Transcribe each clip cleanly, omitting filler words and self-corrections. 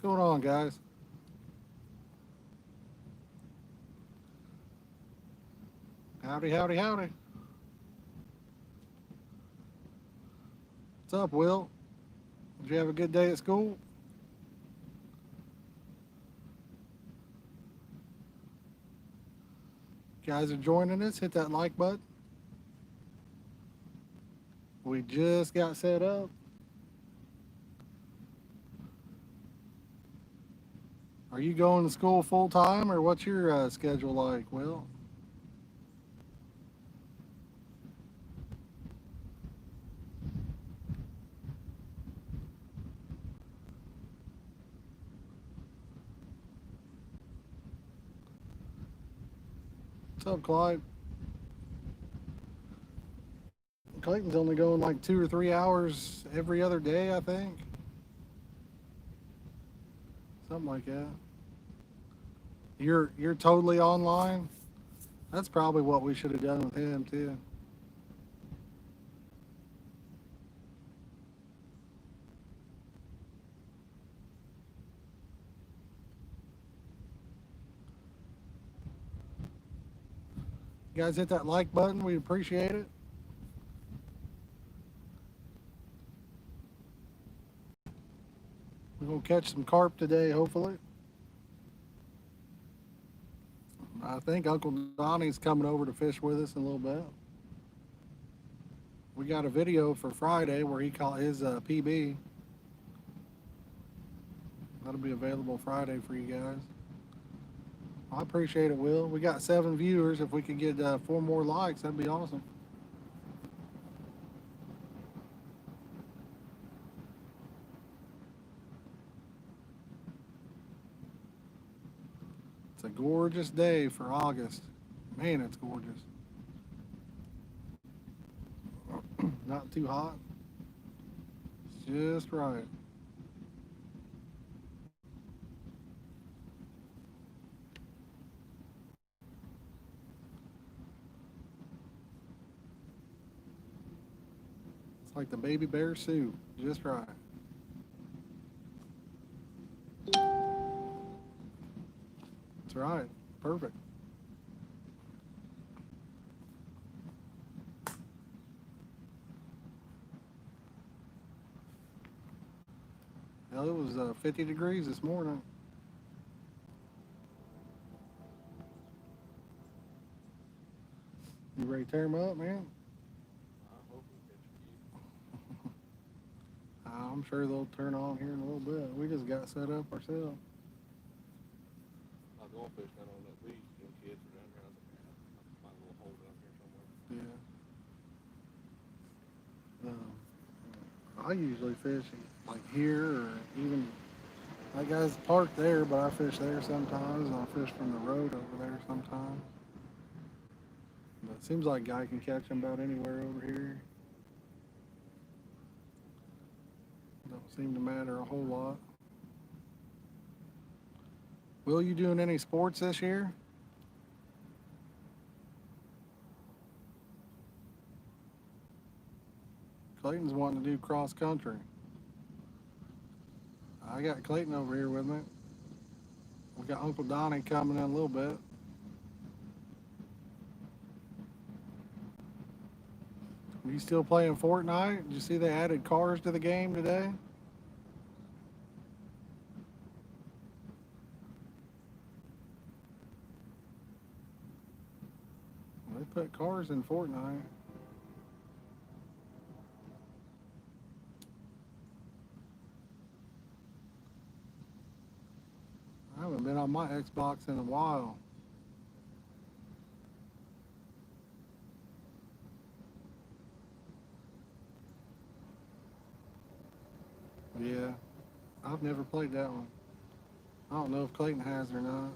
going on, guys? Howdy, howdy, howdy. What's up, Will? Did you have a good day at school? Guys are joining us. Hit that like button. We just got set up. Are you going to school full time, or what's your schedule like, Will? What's up, Clyde? Clayton's only going like 2 or 3 hours every other day, I think. Something like that. You're totally online. That's probably what we should have done with him too. You guys hit that like button. We appreciate it. We're gonna catch some carp today, hopefully. I think Uncle Donnie's coming over to fish with us in a little bit. We got a video for Friday where he caught his PB. That'll be available Friday for you guys. I appreciate it, Will. We got 7 viewers. If we could get 4 more likes, that'd be awesome. It's a gorgeous day for August. Man, it's gorgeous. Not too hot. It's just right. It's like the baby bear soup. Just right. That's right. Perfect. Hell, it was 50 degrees this morning. You ready to tear them up, man? I'm sure they'll turn on here in a little bit. We just got set up ourselves. Yeah. I usually fish like here or even that guy's parked there, but I fish there sometimes, and I fish from the road over there sometimes. But it seems like a guy can catch them about anywhere over here. Don't seem to matter a whole lot. Will, you doing any sports this year? Clayton's wanting to do cross country. I got Clayton over here with me. We got Uncle Donnie coming in a little bit. Are you still playing Fortnite? Did you see they added cars to the game today? They put cars in Fortnite. I haven't been on my Xbox in a while. Yeah, I've never played that one. I don't know if Clayton has or not.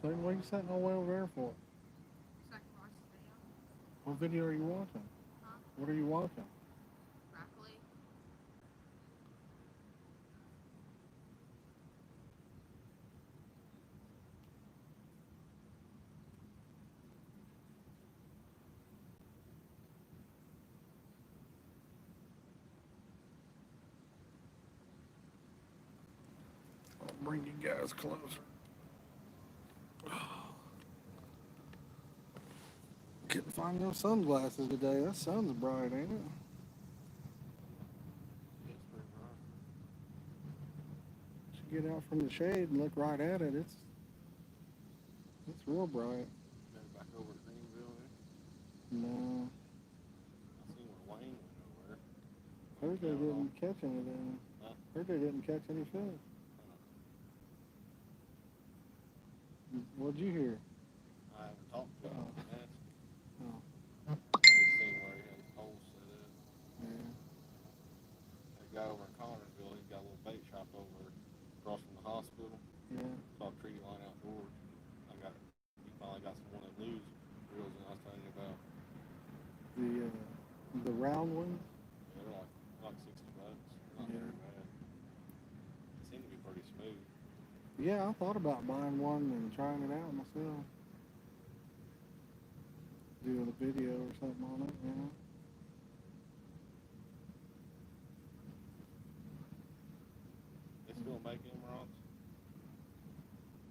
Clayton, what are you sitting all the way over there for? What video are you watching? What are you walking? Broccoli. I'll bring you guys closer. Couldn't find no sunglasses today. That sun's bright, ain't it? It's pretty bright. You get out from the shade and look right at it. It's real bright. Maybe back over to Greenville there. No, I seen where Wayne went over there. heard they didn't catch anything. Huh? Heard they didn't catch any fish. What'd you hear? I haven't talked to him. Oh. I asked him. Oh. I just seen where he had his pole set up. Yeah. That guy over in Connersville, he's got a little bait shop over across from the hospital. Yeah. It's called Treaty Line Outdoors. He finally got some one of them lose reels that I was telling you about. The round ones. Yeah, they're like $60. Not Yeah. very bad. They seem to be pretty smooth. Yeah, I thought about buying one and trying it out myself. Doing a video or something on it, you know. They still make them rods?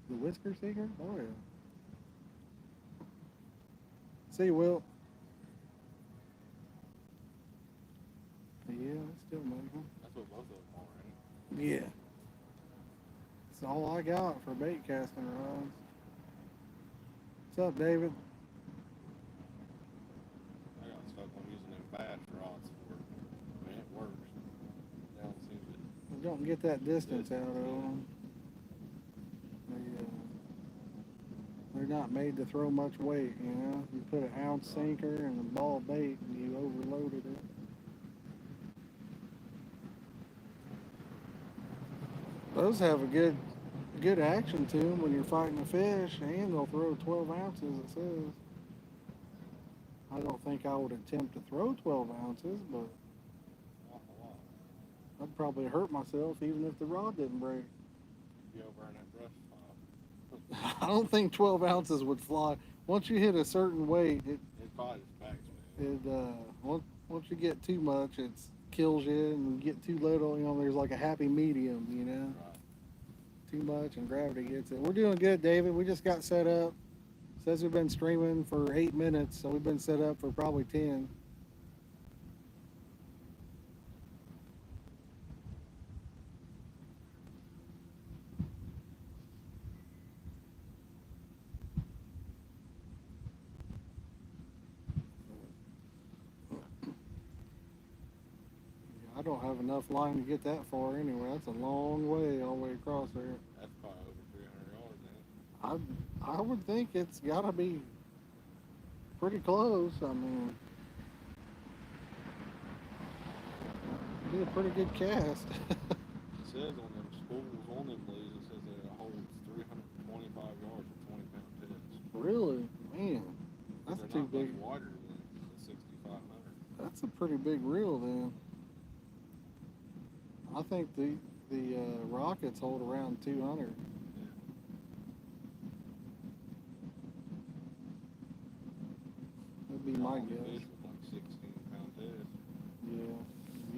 The whisker seeker? Oh yeah. See, Will. Yeah, they still make them. That's what both of them are, ain't it? Yeah. That's all I got for bait casting rods. What's up, David? I got stuck on using them bass rods for it. I mean, it works. They don't seem to. Don't get that distance out of them. They're not made to throw much weight, you know. You put an ounce sinker and a ball bait and you overloaded it. Those have a good action to them when you're fighting a fish, and they'll throw 12 ounces, it says. I don't think I would attempt to throw 12 ounces, but Awful lot. I'd probably hurt myself even if the rod didn't break. Be over in that brush pile. I don't think 12 ounces would fly. Once you hit a certain weight, It probably just backs me. once you get too much, it kills you, and you get too little, you know, there's like a happy medium, you know. Right. Too much and gravity gets it. We're doing good, David. We just got set up. Says we've been streaming for 8 minutes, so we've been set up for probably 10. I don't have enough line to get that far anyway. That's a long way all the way across there. That's probably over 300 yards, ain't I would think it's got to be pretty close. I mean, it'd be a pretty good cast. It says on them spools on them leads, it says that it holds 325 yards with 20-pound tips. Really? Man, that's They're too not big. much wider than the 6500. That's a pretty big reel then. I think the Rockets hold around 200. That'd be my All the guess. fish with like 16-pound tips. Yeah,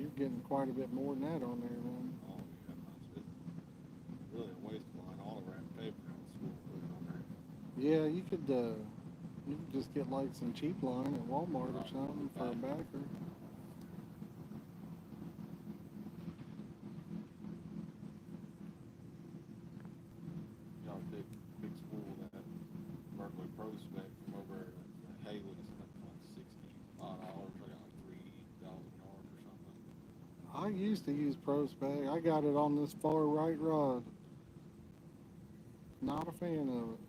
you're getting quite a bit more than that on there, man. Oh, yeah, it's really a waste of line. All the wrap paper and spool put it on there. Yeah, you could just get like some cheap line at Walmart or something for a backer. Got a big spool that Berkeley Pro spec from over at Haley. It's like $60. I got like 3,000 yards or something. I used to use Pro Spec. I got it on this far right rod. Not a fan of it.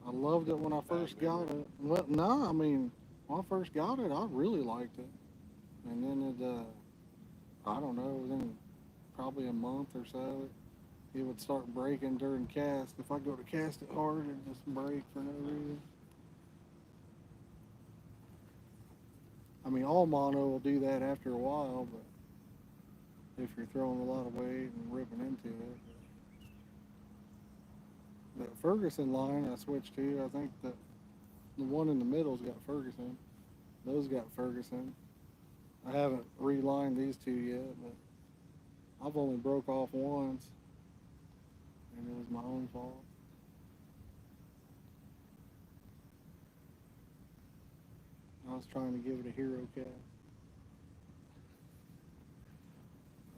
I loved it when I first got it. Well, no, I mean, when I first got it, I really liked it. And then I don't know, within probably a month or so, it would start breaking during cast. If I go to cast it hard, it just break for no reason. Y'all take big spool of that Berkeley Pro spec from over at Haley. It's like $60. I don't know. It was in. Really a waste of line. All the wrap paper and spool put it on there. Yeah, you could get quite a bit more than that on there, man. Yeah, I mean, all mono will do that after a while, but if you're throwing a lot of weight and ripping into it. The Ferguson line I switched to, I think the one in the middle's got Ferguson. Those got Ferguson. I haven't relined these two yet, but I've only broke off once, and it was my own fault. I was trying to give it a hero cast.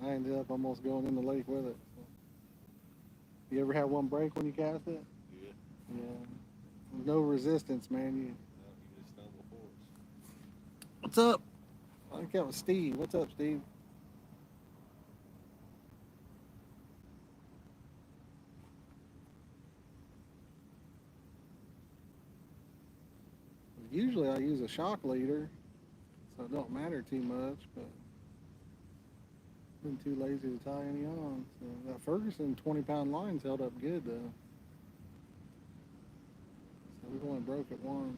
I ended up almost going in the lake with it. So. You ever have one break when you cast it? Yeah. Yeah. There's no resistance, man. No, you just stumble forwards. What's up? I think that was Steve. What's up, Steve? Usually I use a shock leader, so it don't matter too much, but been too lazy to tie any on. So that Ferguson 20-pound line's held up good though. So we've only broke it once.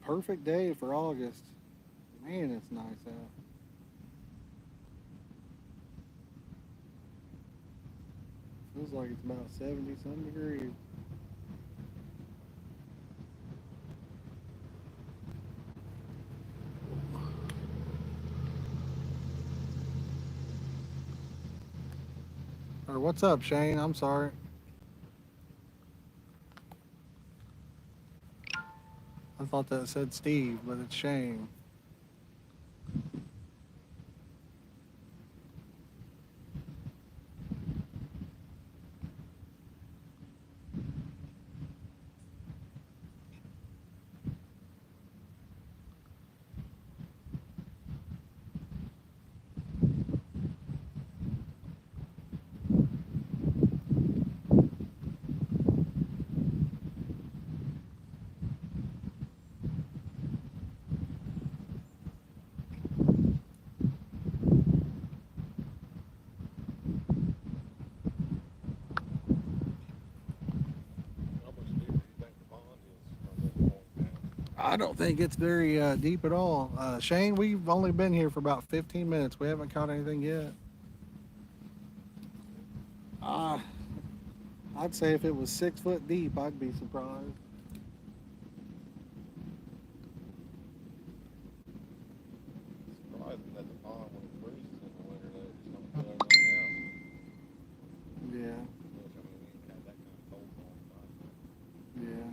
Perfect day for August. Man, it's nice out. Feels like it's about 70 some degrees. Or what's up, Shane? I'm sorry. I thought that said Steve, but it's Shane. How much deeper do you think the pond is from this point down? I don't think it's very deep at all. Shane, we've only been here for about 15 minutes. We haven't caught anything yet. Uh, I'd say if it was 6 foot deep, I'd be surprised. Surprising that the pond, when it freezes in the winter, that it just don't fill everything out. Yeah, Which, I mean, we ain't had that kind of cold all the time. yeah.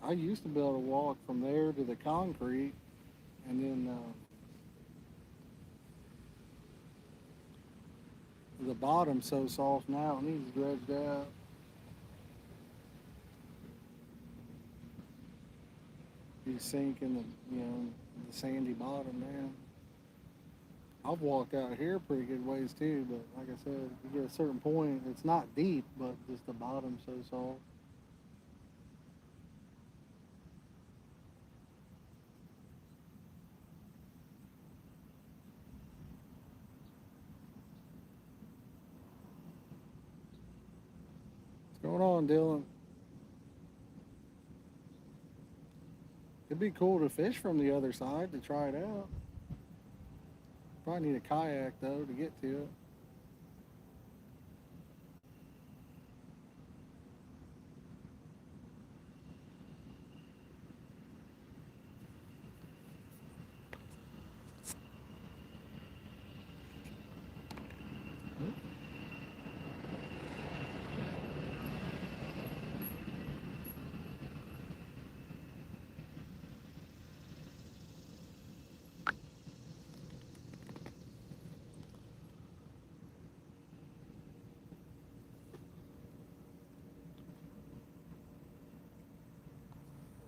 I used to be able to walk from there to the concrete, and then the bottom's so soft now it needs dredged out. You sink in the sandy bottom now. I've walked out here pretty good ways too, but like I said, you get a certain point, it's not deep, but just the bottom's so soft. What's going on, Dylan? It'd be cool to fish from the other side to try it out. Probably need a kayak though to get to it.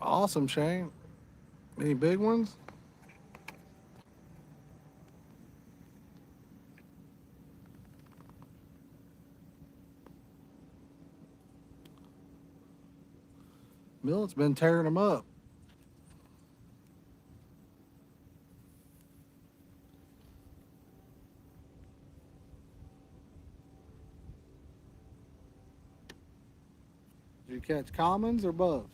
Awesome, Shane. Any big ones? Millet's been tearing them up. Did you catch commons or buffs?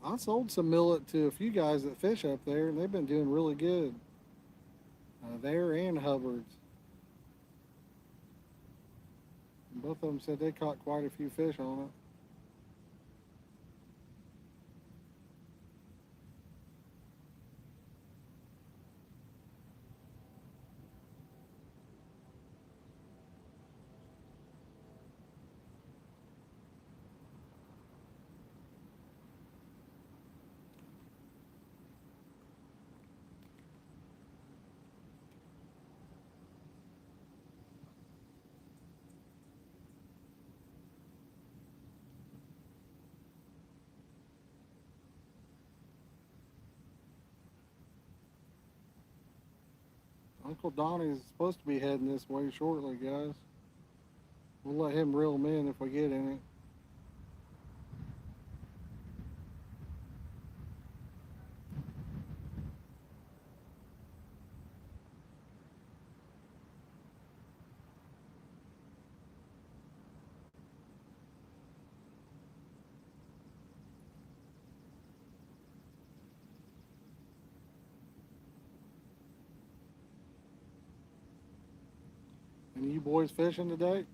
I sold some millet to a few guys that fish up there, and they've been doing really good. There and Hubbard's. Both of them said they caught quite a few fish on it. Uncle Donnie's supposed to be heading this way shortly, guys. We'll let him reel them in if we get any. Any you boys fishing today?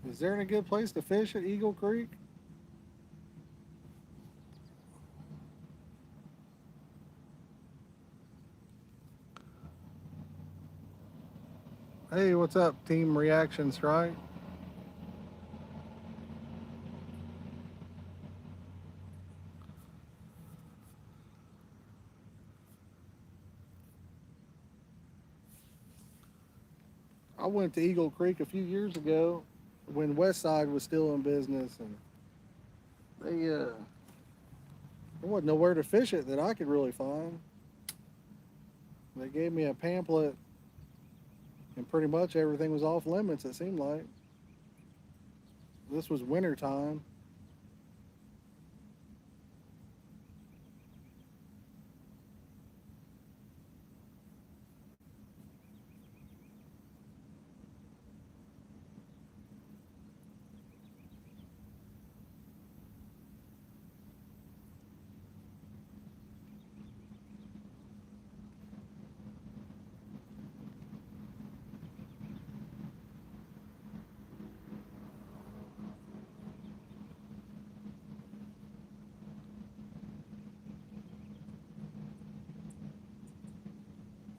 Is there any good place to fish at Eagle Creek? Hey, what's up, Team Reaction Strike? I went to Eagle Creek a few years ago when Westside was still in business, and there wasn't nowhere to fish it that I could really find. They gave me a pamphlet, and pretty much everything was off limits, it seemed like. This was winter time.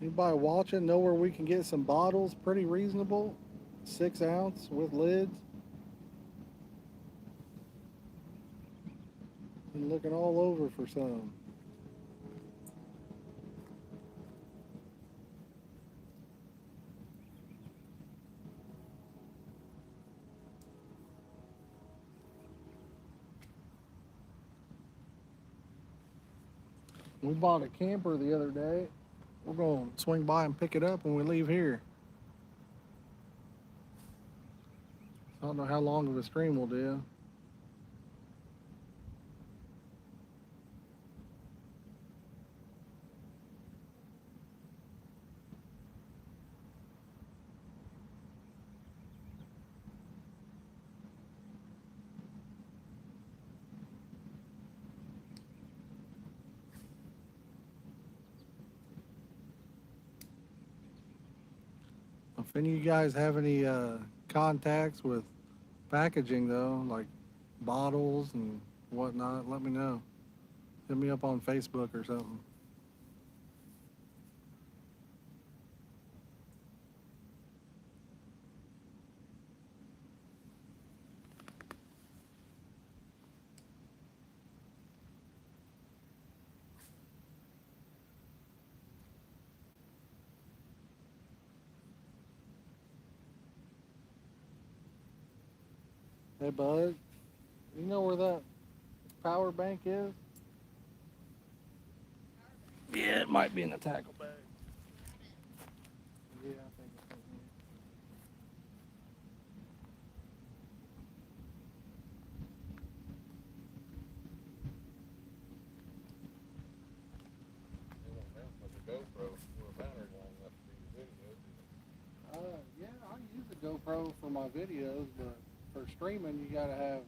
Anybody watching know where we can get some bottles pretty reasonable? 6 ounce with lids? Been looking all over for some. We bought a camper the other day. We're going to swing by and pick it up when we leave here. I don't know how long of a stream we'll do. If any of you guys have any contacts with packaging though, like bottles and whatnot, let me know. Hit me up on Facebook or something. Hey bud, you know where that power bank is? Yeah, it might be in the tackle bag. Yeah, I think it's in here. They won't mount like a GoPro with a battery long enough for your videos. Yeah, I use a GoPro for my videos, but for streaming, you gotta have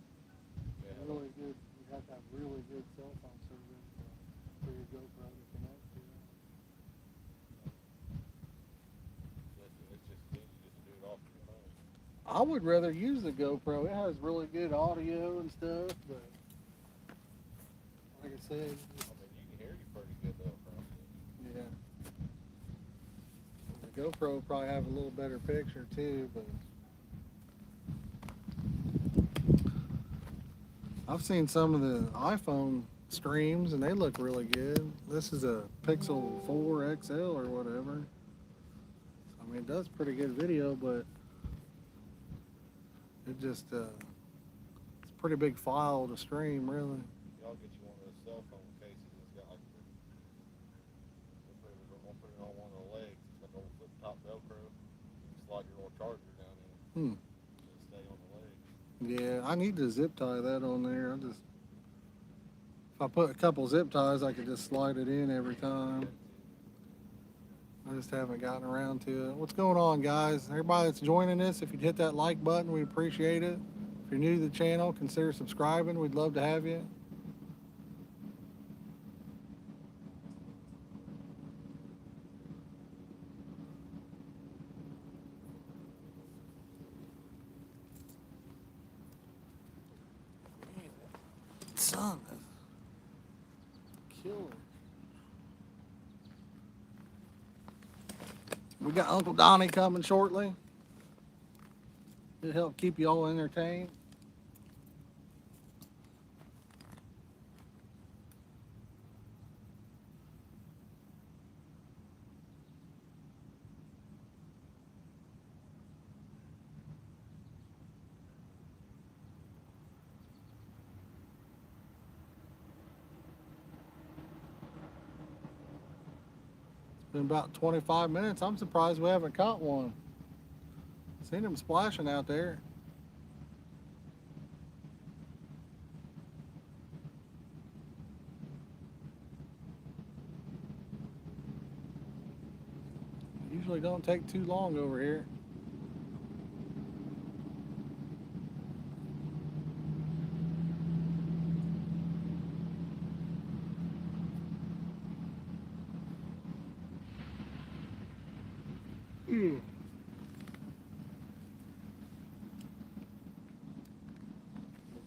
really good. You have to have really good cell phone service for your GoPro to connect to. It's just easy just to do it off your phone. I would rather use the GoPro. It has really good audio and stuff, but like I said, I mean, you can hear you pretty good though from it. yeah. The GoPro will probably have a little better picture too, but I've seen some of the iPhone streams and they look really good. This is a Pixel 4 XL or whatever. I mean, it does pretty good video, but it just it's a pretty big file to stream, really. Y'all get you one of those cell phone cases that's got like we'll put it on one of the legs. It's got the old flip top Velcro. You can slide your little charger down in. It'll stay on the leg. Yeah, I need to zip tie that on there. If I put a couple zip ties, I could just slide it in every time. I just haven't gotten around to it. What's going on, guys? Everybody that's joining us, if you'd hit that like button, we'd appreciate it. If you're new to the channel, consider subscribing. We'd love to have you. Son, killer. We got Uncle Donnie coming shortly. It'll help keep you all entertained. It's been about 25 minutes. I'm surprised we haven't caught one. Seen him splashing out there. Usually don't take too long over here.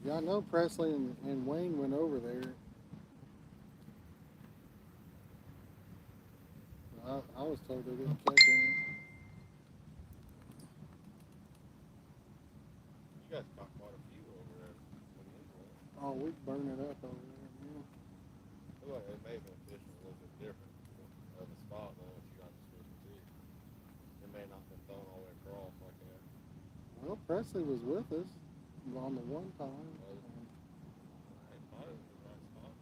Yeah, I know Presley and Wayne went over there. I was told they didn't catch any. You guys caught quite a few over there. Oh, we burn it up over there. Man. Looked like it may have been fishing a little bit different of a spot than what you guys are fishing too. It may not have been thrown all the way across like that. Well, Presley was with us on the one time. I thought it was the right spot.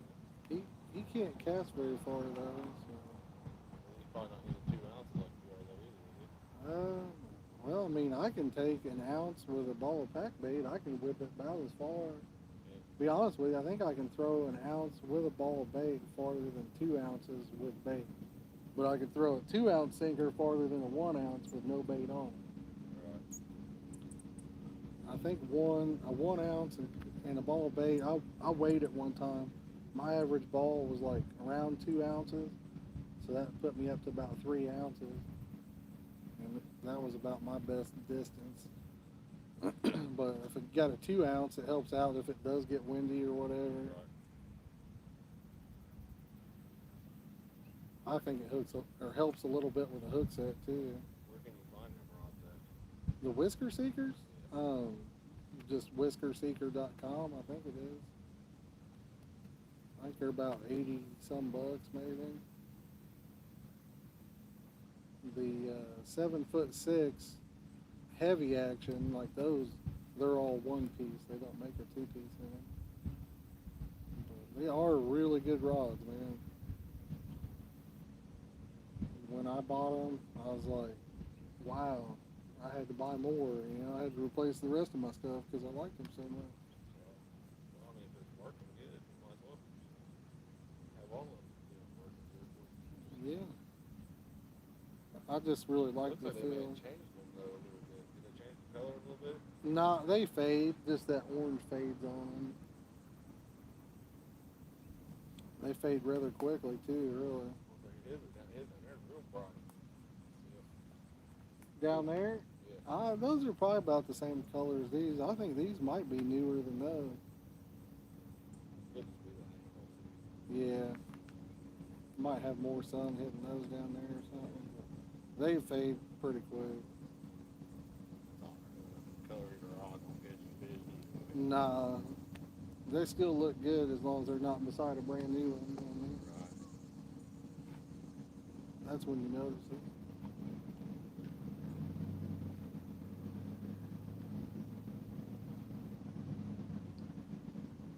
He can't cast very far though. So. He's probably not using 2 ounces like you are though either, is he? Well, I mean, I can take an ounce with a ball of pack bait. I can whip it about as far. Yeah. Be honest with you, I think I can throw an ounce with a ball of bait farther than 2 ounces with bait. But I can throw a 2-ounce sinker farther than a 1 ounce with no bait on. Right. I think a 1 ounce and a ball of bait. I weighed it one time. My average ball was like around 2 ounces, so that put me up to about 3 ounces, and that was about my best distance. But if it got a 2 ounce, it helps out if it does get windy or whatever. Right. I think it hooks or helps a little bit with a hook set too. Where can you find them rods at? The Whisker Seekers, Yeah. just whiskerseeker.com, I think it is. I think they're about 80 some bucks maybe. The 7'6" heavy action, like those, they're all one piece. They don't make a 2-piece in them. But they are really good rods, man. When I bought them, I was like, wow, I had to buy more. You know, I had to replace the rest of my stuff because I liked them so much. Well, I mean, if it's working good, you might as well have all of them working good for you. Yeah. I just really like Looks the like they may feel. have changed them though a little bit. Did they change the color a little bit? Nah, they fade. Just that orange fades on them. They fade rather quickly too, really. Well, there it is. They're real bright. Yeah. Down there, Yeah. those are probably about the same color as these. I think these might be newer than those. Could just be the angle. Yeah. Might have more sun hitting those down there or something. But they fade pretty quick. Color your rod won't get you vision. Nah, they still look good as long as they're not beside a brand new one. You know what I mean? Right. That's when you notice it.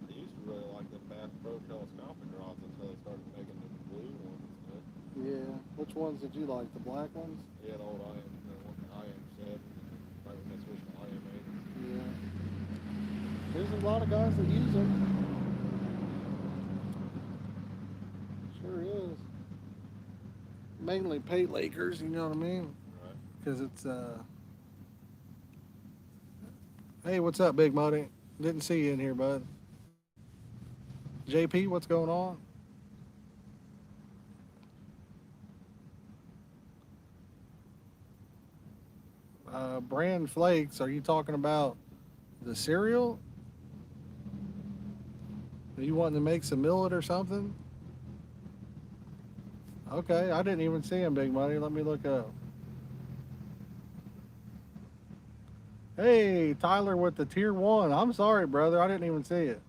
I used to really like them Bass Pro telescopic rods until they started making the blue ones and stuff. Yeah. Which ones did you like? The black ones? Yeah, the old IM7, right when they switched to IM8. Yeah. There's a lot of guys that use them. Sure is. Mainly pay Lakers, you know what I mean? Right. Because it's Hey, what's up, Big Muddy? Didn't see you in here, bud. JP, what's going on? Bran Flakes, are you talking about the cereal? Are you wanting to make some millet or something? Okay, I didn't even see him, Big Money. Let me look up. Hey, Tyler with the tier 1. I'm sorry, brother. I didn't even see it.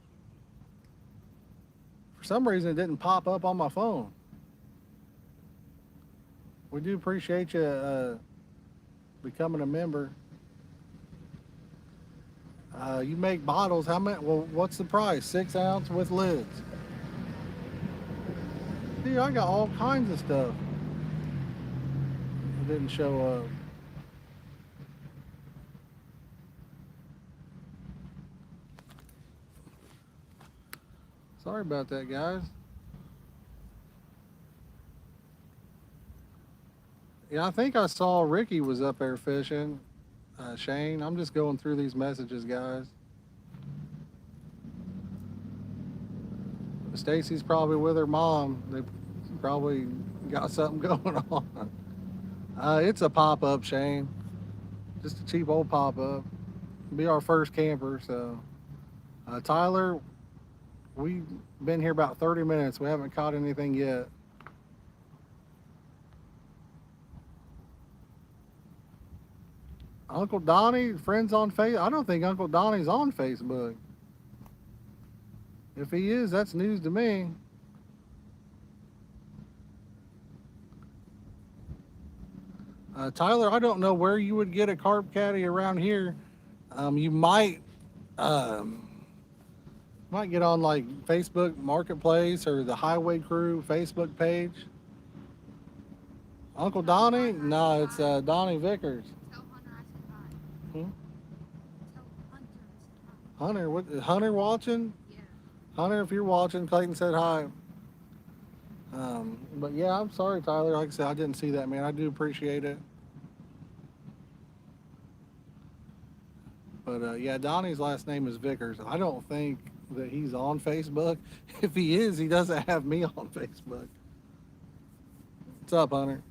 For some reason, it didn't pop up on my phone. We do appreciate you becoming a member. You make bottles. How many? Well, what's the price? 6 ounce with lids. Dude, I got all kinds of stuff. It didn't show up. Sorry about that, guys. Yeah, I think I saw Ricky was up there fishing. Shane, I'm just going through these messages, guys. Stacy's probably with her mom. They probably got something going on. It's a pop-up, Shane. Just a cheap old pop-up. Be our first camper, so. Tyler, we've been here about 30 minutes. We haven't caught anything yet. Uncle Donnie, friends on Facebook. I don't think Uncle Donnie's on Facebook. If he is, that's news to me. Tyler, I don't know where you would get a carp caddy around here. You might, Might get on like Facebook Marketplace or the Highway Crew Facebook page. Uncle Donnie? No, it's Donnie Vickers. Tell Hunter I said hi. Hmm? Tell Hunter I said hi. Hunter, what? Is Hunter watching? Yeah. Hunter, if you're watching, Clayton said hi. But yeah, I'm sorry, Tyler. Like I said, I didn't see that, man. I do appreciate it. But yeah, Donnie's last name is Vickers. I don't think that he's on Facebook. If he is, he doesn't have me on Facebook. What's up, Hunter?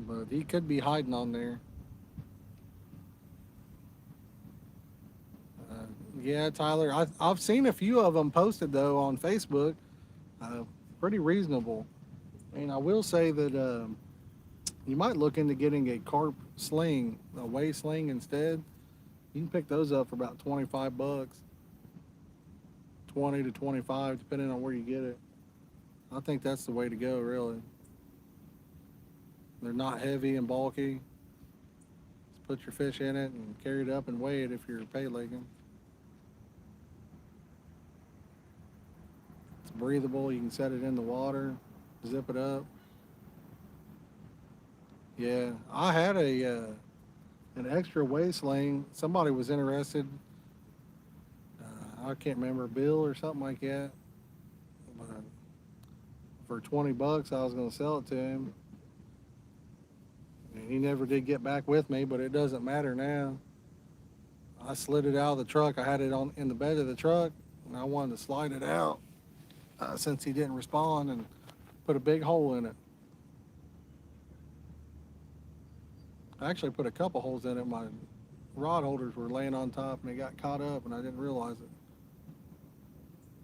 But he could be hiding on there. Uh, yeah, Tyler. I've seen a few of them posted though on Facebook. Uh, Pretty reasonable. And I will say that you might look into getting a carp sling, a way sling instead. You can pick those up for about 25 bucks, 20 to 25, depending on where you get it. I think that's the way to go, really. They're not heavy and bulky. Just put your fish in it and carry it up and weigh it if you're pay legging. It's breathable. You can set it in the water, zip it up. Yeah, I had an extra weigh sling. Somebody was interested. I can't remember, Bill or something like that. But for 20 bucks, I was going to sell it to him. And he never did get back with me, but it doesn't matter now. I slid it out of the truck. I had it on in the bed of the truck, and I wanted to slide it out since he didn't respond and put a big hole in it. I actually put a couple holes in it. My rod holders were laying on top, and it got caught up, and I didn't realize it.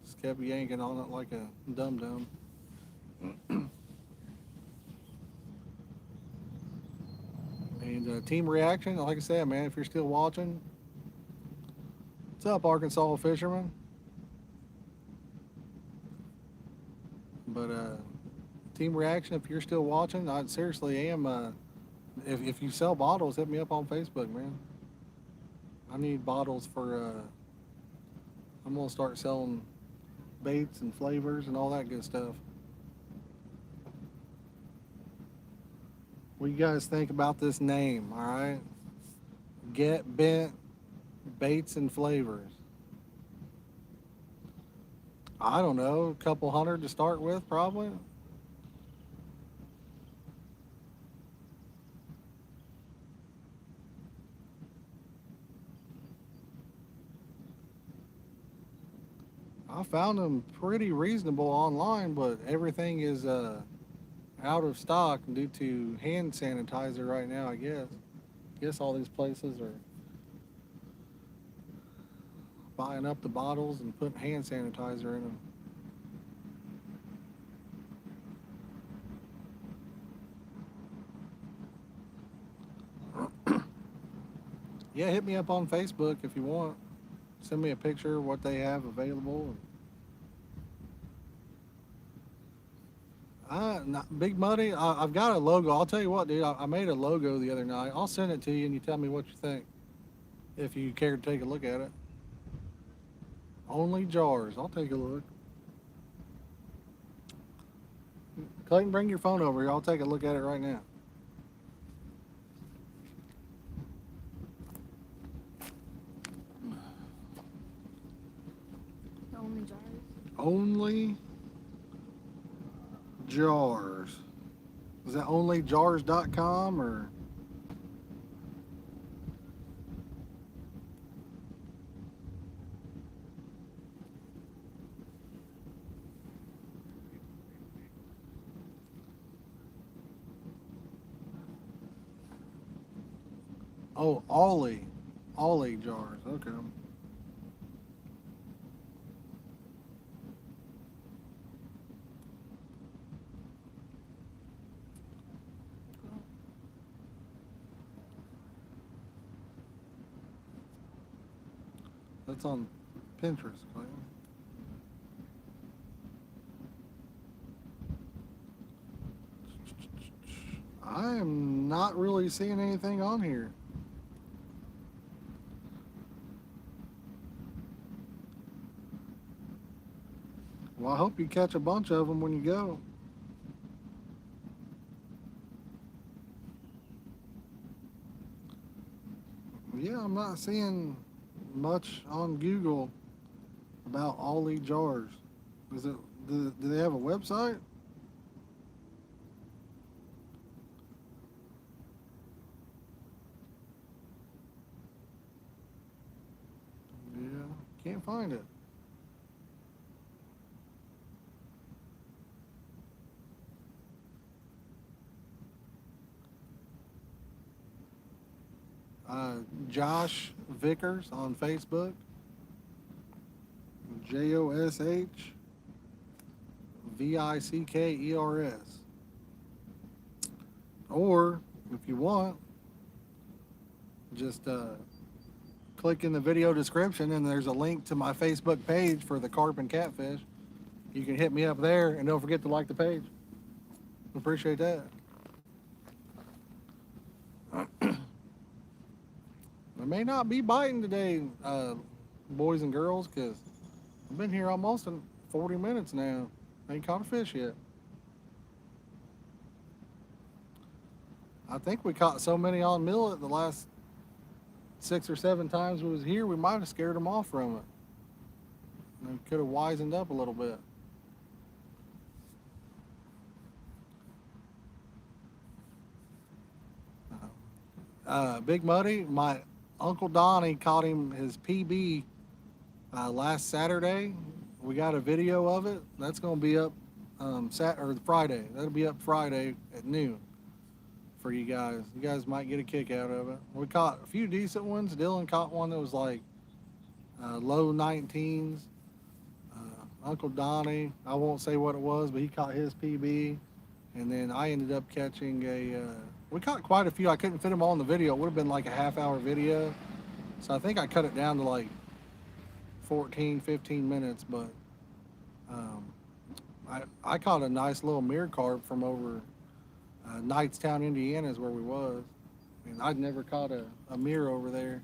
Just kept yanking on it like a dum-dum. And team reaction, like I said, man, if you're still watching, what's up, Arkansas fisherman? But team reaction, if you're still watching, I seriously am. If you sell bottles, hit me up on Facebook, man. I need bottles for. I'm gonna start selling baits and flavors and all that good stuff. What do you guys think about this name? All right, Get Bent Baits and Flavors. I don't know, a couple hundred to start with, probably. I found them pretty reasonable online, but everything is out of stock due to hand sanitizer right now, I guess. Guess all these places are buying up the bottles and putting hand sanitizer in them. Yeah, hit me up on Facebook if you want. Send me a picture of what they have available. Big Muddy, I've got a logo. I'll tell you what, dude, I made a logo the other night. I'll send it to you and you tell me what you think if you care to take a look at it. Only jars. I'll take a look. Clayton, bring your phone over here. I'll take a look at it right now. The only jars. Only jars. Is that onlyjars.com or? Oh, Ollie jars. Okay. That's on Pinterest, Clayton. I am not really seeing anything on here. Well, I hope you catch a bunch of them when you go. Yeah, I'm not seeing much on Google about Ollie jars. Is it? Do they have a website? Yeah, can't find it. Josh Vickers on Facebook. JOSHVICKERS. Or if you want, just click in the video description and there's a link to my Facebook page for the carp and catfish. You can hit me up there and don't forget to like the page. Appreciate that. I may not be biting today, boys and girls, because I've been here almost 40 minutes now. I ain't caught a fish yet. I think we caught so many on millet the last 6 or 7 times we was here, we might have scared them off from it. We could have wisened up a little bit. Big Muddy, my Uncle Donnie caught him his PB last Saturday. We got a video of it. That's going to be up Friday. That'll be up Friday at noon for you guys. You guys might get a kick out of it. We caught a few decent ones. Dylan caught one that was like low 19s. Uncle Donnie, I won't say what it was, but he caught his PB. And then I ended up catching we caught quite a few. I couldn't fit them all in the video. It would have been like a half-hour video. So I think I cut it down to like 14, 15 minutes. But I caught a nice little mirror carp from over Knightstown, Indiana is where we was. And I'd never caught a mirror over there.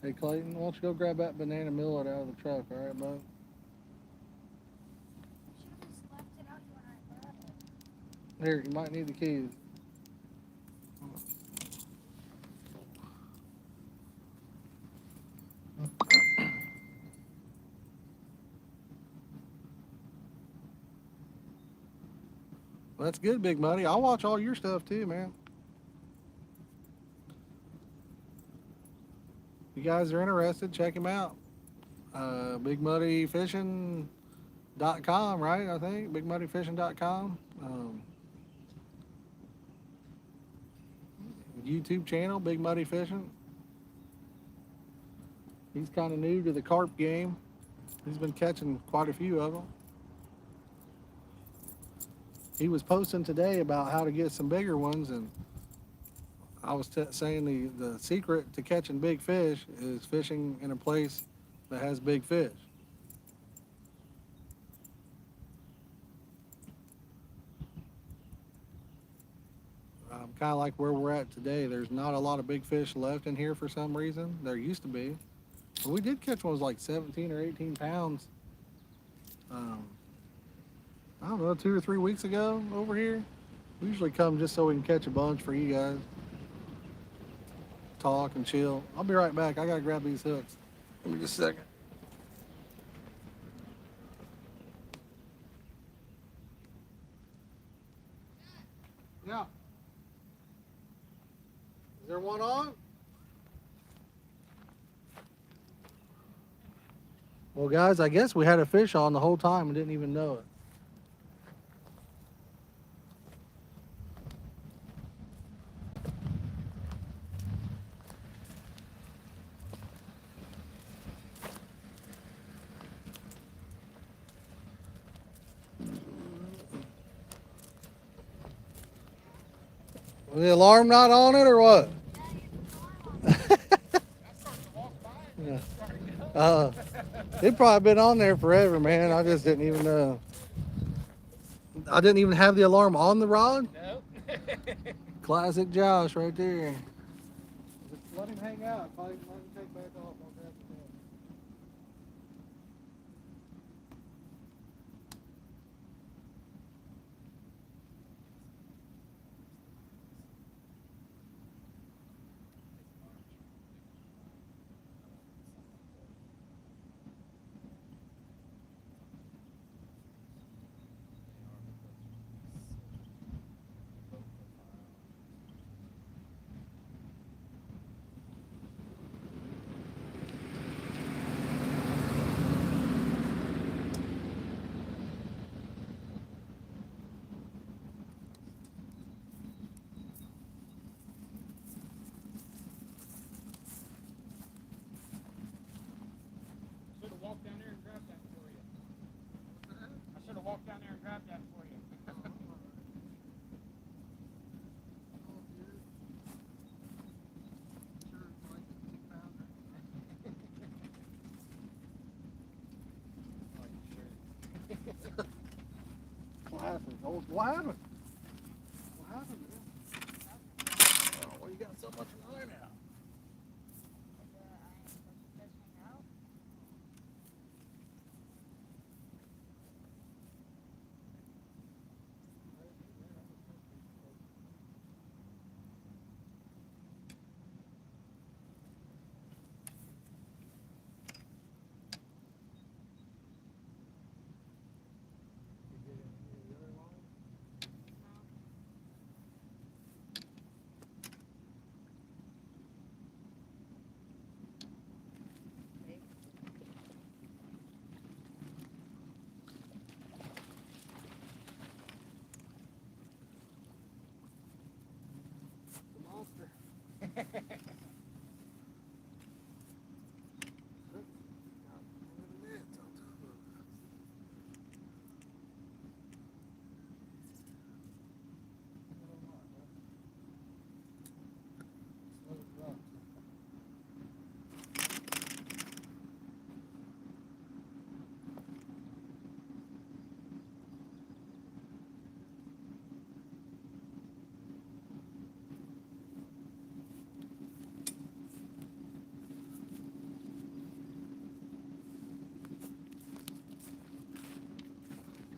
Hey, Clayton, why don't you go grab that banana millet out of the truck, all right, bud? You just left it out when I grabbed it. Here, you might need the keys. Well, that's good, Big Muddy. I'll watch all your stuff too, man. If you guys are interested, check him out. BigMuddyFishing.com, right? I think BigMuddyFishing.com. YouTube channel, Big Muddy Fishing. He's kind of new to the carp game. He's been catching quite a few of them. He was posting today about how to get some bigger ones, and I was saying the secret to catching big fish is fishing in a place that has big fish. Kind of like where we're at today. There's not a lot of big fish left in here for some reason. There used to be. But we did catch one that was like 17 or 18 pounds. I don't know, 2 or 3 weeks ago over here. We usually come just so we can catch a bunch for you guys. Talk and chill. I'll be right back. I gotta grab these hooks. Give me just a second. Yeah. Is there one on? Well, guys, I guess we had a fish on the whole time and didn't even know it. Was the alarm not on it or what? Yeah. It probably been on there forever, man. I just didn't even know. I didn't even have the alarm on the rod. Nope. Classic Josh right there. Just let him hang out. If I let him take back off, I'll grab the walk down there and grab that for you. What happened? Oh, what happened? What happened, man? Oh, well, you got so much line out.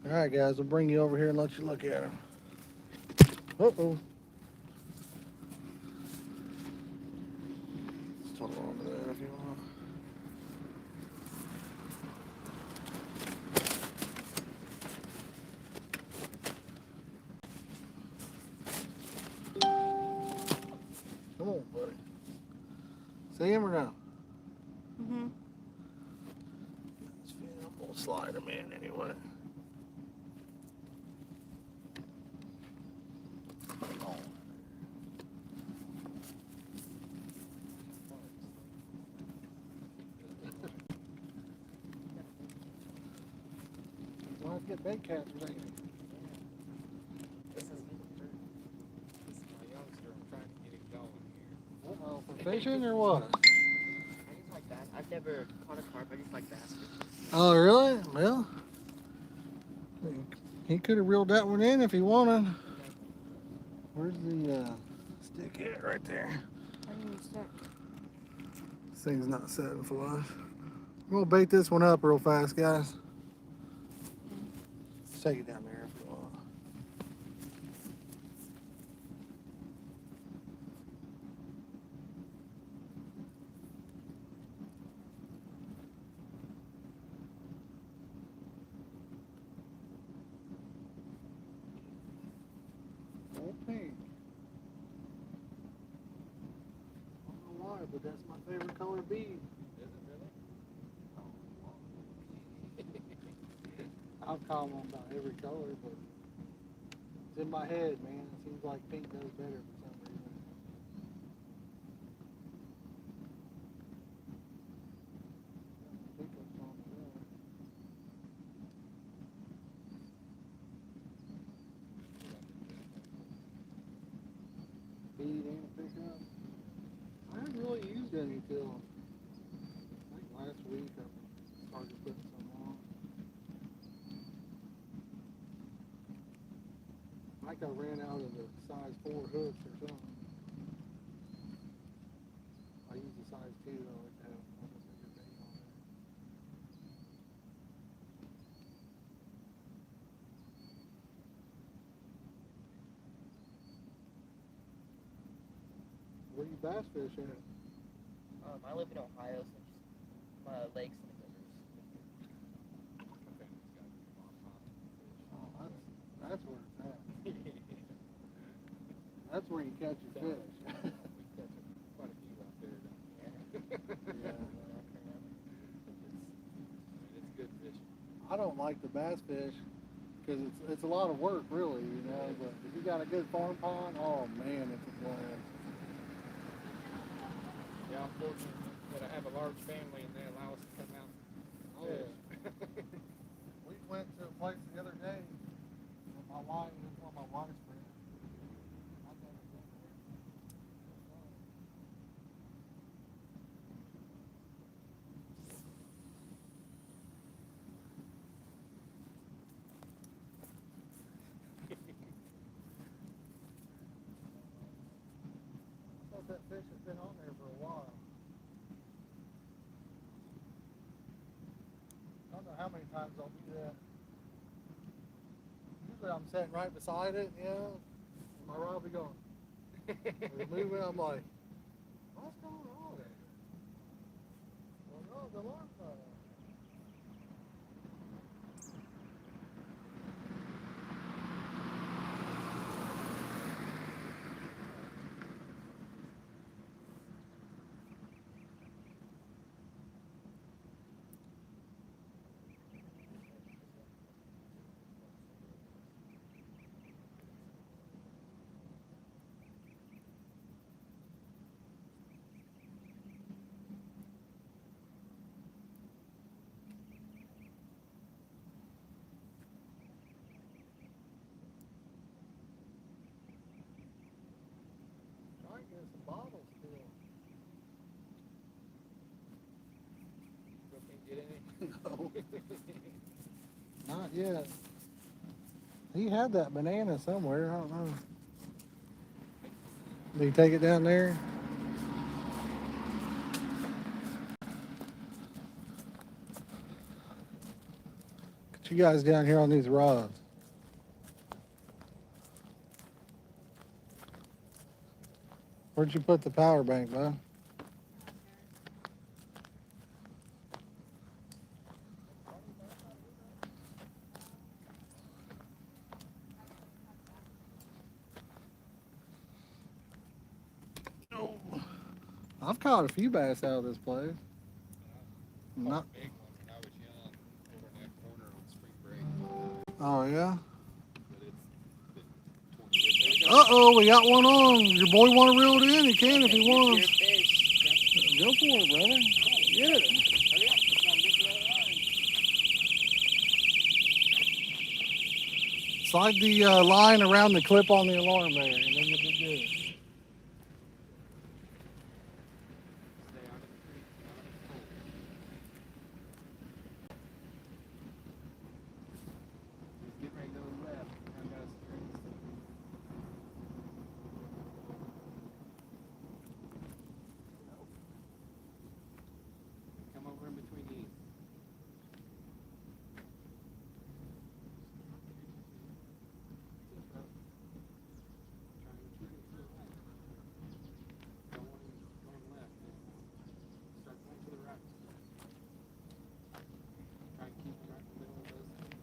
All right, guys, I'll bring you over here and let you look at him. Uh-oh. Just hold on to that if you want. Come on, buddy. See him or no? Mm-hmm. We'll slide him in anyway. Let's get big cats, right? This is my youngster. I'm trying to get him going here. Uh-oh, for fishing or what? I just like bass. I've never caught a carp. I just like bass fishing. Oh, really? Well, he could have reeled that one in if he wanted. Where's the stick at? Right there. I need to start. This thing's not setting for us. I'm gonna bait this one up real fast, guys. Just take it down there if you want. Old pink. I don't know why, but that's my favorite color bead. Is it really? I'll comment about every color, but it's in my head, man. It seems like pink does better for some reason. Pickups on there. Bead and pickup. I haven't really used any till I think last week. I started putting some on. I think I ran out of the size 4 hooks or something. I use the size 2 though, like to have a bigger bait on there. Where you bass fish at? I live in Ohio, so just lakes and rivers. Oh, that's where it's at. That's where you catch your fish. We catch quite a few out there, don't we? Yeah. It's good fishing. I don't like the bass fish because it's a lot of work, really, you know. But if you got a good farm pond, oh man, it's a blast. Yeah, I'm fortunate that I have a large family and they allow us to come out and Oh, fish. we We went to a place the other day with my wife, with one of my wife's friends. I've never been there. I thought that fish has been on there for a while. I don't know how many times I'll do that. Usually I'm sitting right beside it, you know, and my rod will be going. It's moving, I'm like, what's going on there? Well, no, the alarm's not on. Trying to get some bottles still. You can't get any? No. Not yet. He had that banana somewhere, I don't know. Did he take it down there? Get you guys down here on these rods. Where'd you put the power bank, bud? Oh. I've caught a few bass out of this place. Not. Big one when I was young over in that corner on spring break. Oh yeah. But it's been 20 years. Uh-oh, we got one on. Your boy want to reel it in? He can if he Your wants. fish. Go for it, brother. Get it. Hurry up, it's on this little line. Slide the line around the clip on the alarm there, and then you'll be good. Stay out of the creek, out of the pool. He's getting ready to go left. I got a string. Come over in between these. Trying to keep it to the right. Don't want him going left. Start going to the right. Try and keep him right in the middle of those lines.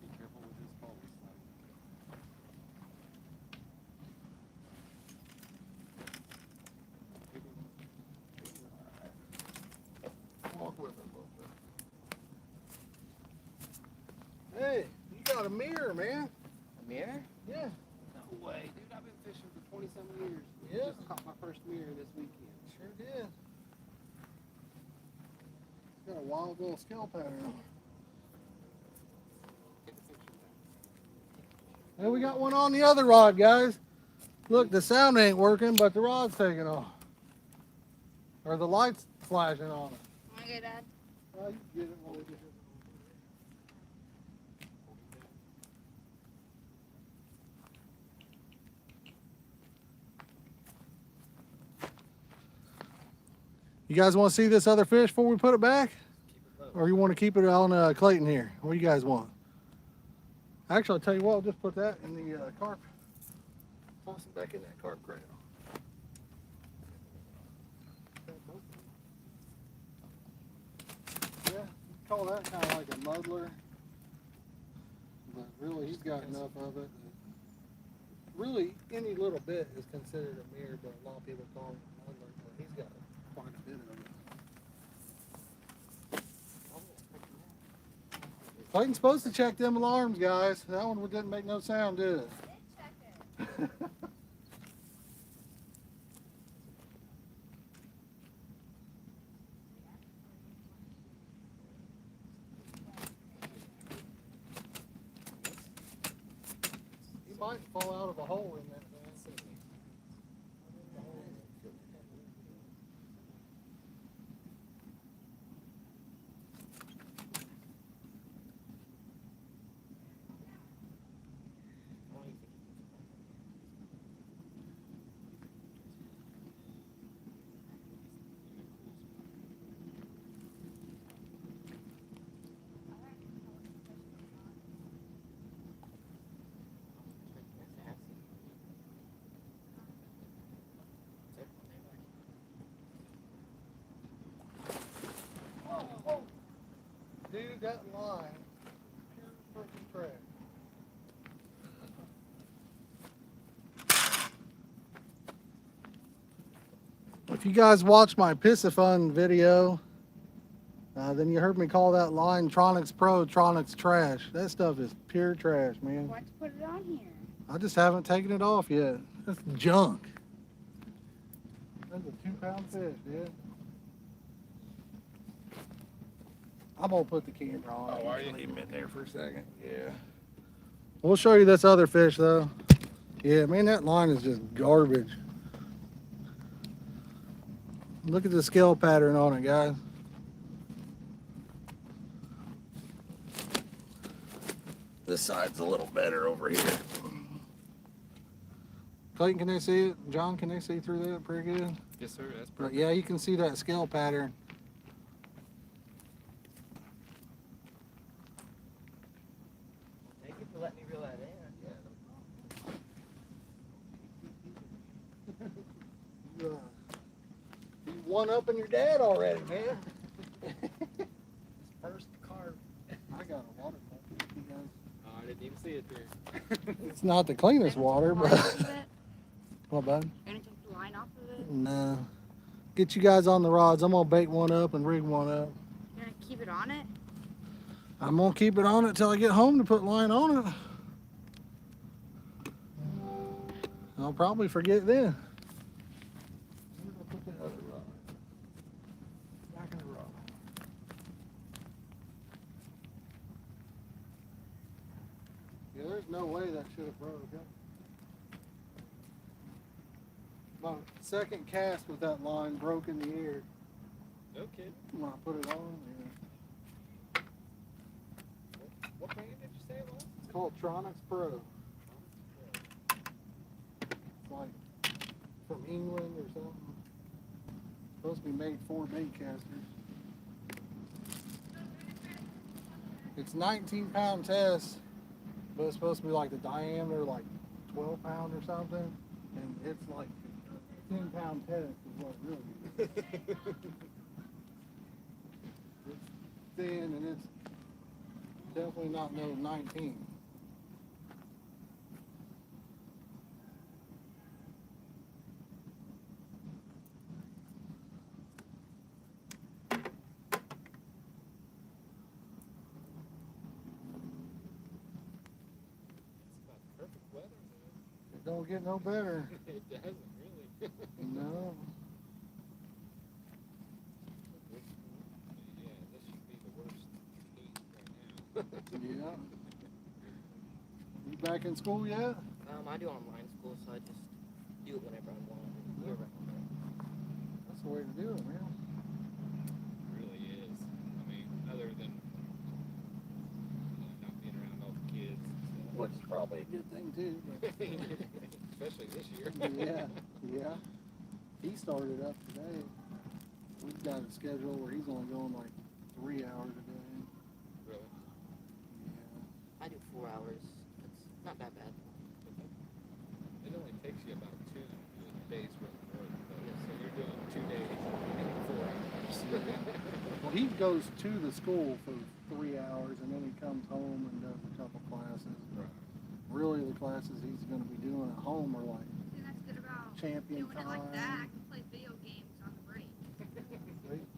Be careful with these poles. Walk with it a little bit. Hey, you got a mirror, man. A mirror? Yeah. No way, dude. I've been fishing for 20-some years. Yeah. Just caught my first mirror this weekend. Sure did. It's got a wild little scale pattern on it. Get the picture back. Hey, we got one on the other rod, guys. Look, the sound ain't working, but the rod's taking off. Or the light's flashing on it. Want to go, Dad? Oh, you get it while we get it. You guys want to see this other fish before we put it back? Or you want to keep it on Clayton here? What do you guys want? Actually, I'll tell you what, I'll just put that in the carp. Toss it back in that carp cradle. Yeah, you call that kind of like a muddler. But really, he's got enough of it. really any little bit is considered a mirror, but a lot of people call him a muddler, but he's got quite a bit of it. Clayton's supposed to check them alarms, guys. That one didn't make no sound, did it? I did check it. He might fall out of a hole in that thing. Dude, that line, pure freaking trash. If you guys watched my Pissifun video, then you heard me call that line Tronics Pro, Tronics Trash. That stuff is pure trash, man. Why'd you put it on here? I just haven't taken it off yet. That's junk. That's a 2-pound fish, dude. I'm gonna put the camera on. Oh, are you? Leave him in there for a second. Yeah. We'll show you this other fish though. Yeah, man, that line is just garbage. Look at the scale pattern on it, guys. This side's a little better over here. Clayton, can they see it? John, can they see through that pretty good? Yes, sir. That's But perfect. yeah, you can see that scale pattern. Thank you for letting me reel that in. You one-upping your dad already, man. First carp. I got a water pump. You guys. Oh, I didn't even see it there. It's not the cleanest water, Line off but of it? what bud? You're gonna take the line off of it? No. Get you guys on the rods. I'm gonna bait one up and rig one up. You're gonna keep it on it? I'm gonna keep it on it till I get home to put line on it. I'll probably forget then. Where did I put that other rod? Back in the rod. Yeah, there's no way that should have broke. Huh? My second cast with that line broke in the air No kidding. when I put it on. Yeah. What brand did you say it was? It's called Tronics Pro. It's like from England or something. Supposed to be made for bait casters. It's 19-pound test, but it's supposed to be like the diameter like 12 pound or something, and it's like 10-pound test is what it really is. It's thin and it's definitely not no 19. It's about perfect weather, man. It don't get no better. It doesn't really. No. Yeah, this should be the worst heat right now. Yeah. You back in school yet? I do online school, so I just do it whenever I want. Year round. That's the way to do it, man. It really is. I mean, other than not being around all the kids. Which is probably a good thing too. But Especially this year. yeah. He started up today. We've got a schedule where he's only going like 3 hours a day. Really. Yeah. I do 4 hours. It's not that bad. It only takes you about 2 days worth of work. So you're doing 2 days in 4 hours. Well, he goes to the school for 3 hours and then he comes home and does a couple classes. Right. Really, the classes he's going to be doing at home are like See, that's good about champion doing it like that. I time. can play video games on the break.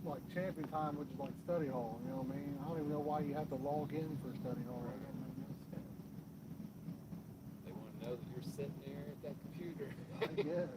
Like champion time, which is like study hall. You know what I mean? I don't even know why you have to log in for study hall. I don't know. They want to know that you're sitting there at that computer. I guess.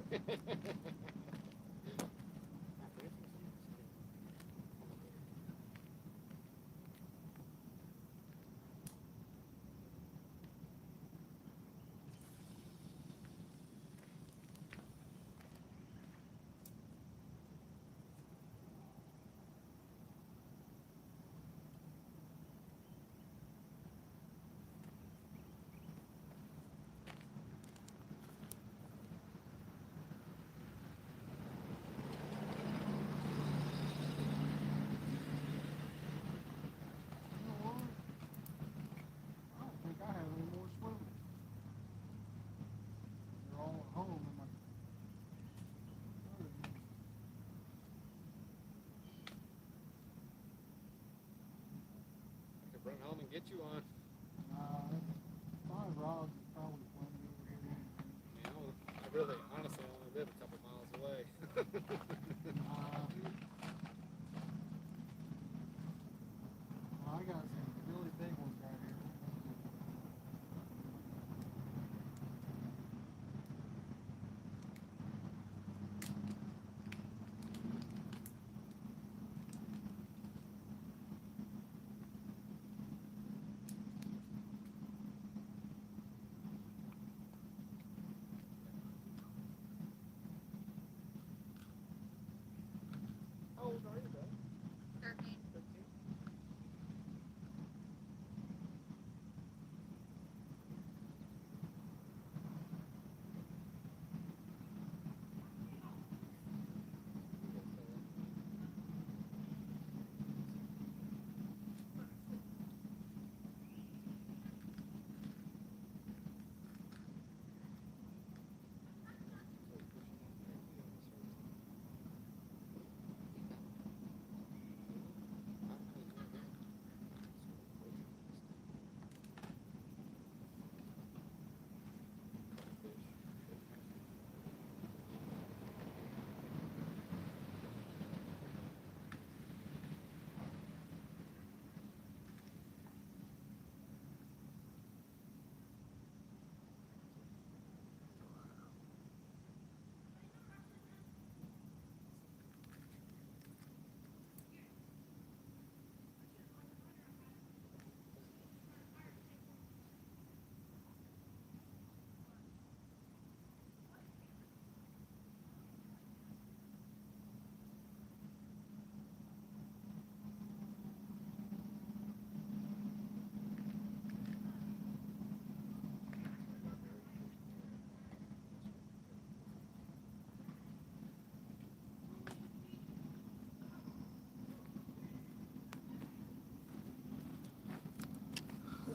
I don't think I have any more swimmers. They're all at home in my. I could run home and get you on. My rods is probably plenty over here. You know, I really, honestly, only live a couple miles away. I got some really big ones right here. How old are you, bro? 13. 13?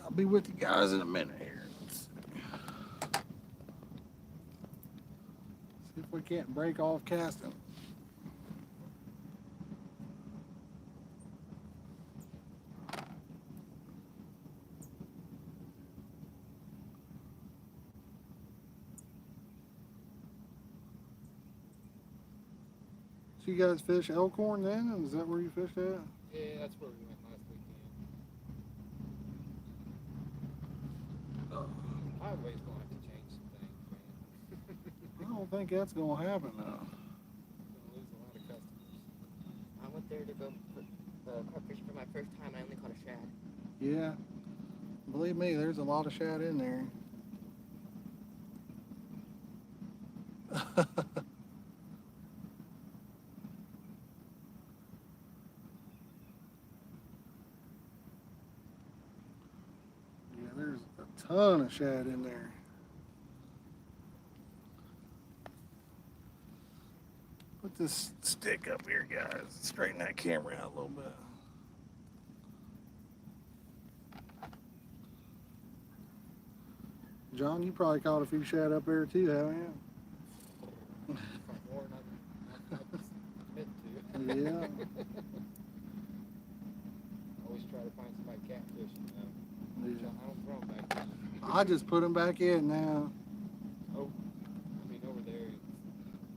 I'll be with you guys in a minute here. See if we can't break off casting. So you guys fish Elkhorn then? Is that where you fished at? Yeah, that's where we went last weekend. I always want to change some things, man. I don't think that's gonna happen though. Gonna lose a lot of customers. I went there to go put carp fishing for my first time. I only caught a shad. Yeah. Believe me, there's a lot of shad in there. Yeah, there's a ton of shad in there. Put this stick up here, guys. Straighten that camera out a little bit. John, you probably caught a few shad up there too, haven't you? More than I'm meant to. Yeah. Always try to find somebody catfishing, though. Yeah. I don't throw them back there. I I just put them back in now. Oh, I mean, over there, it's,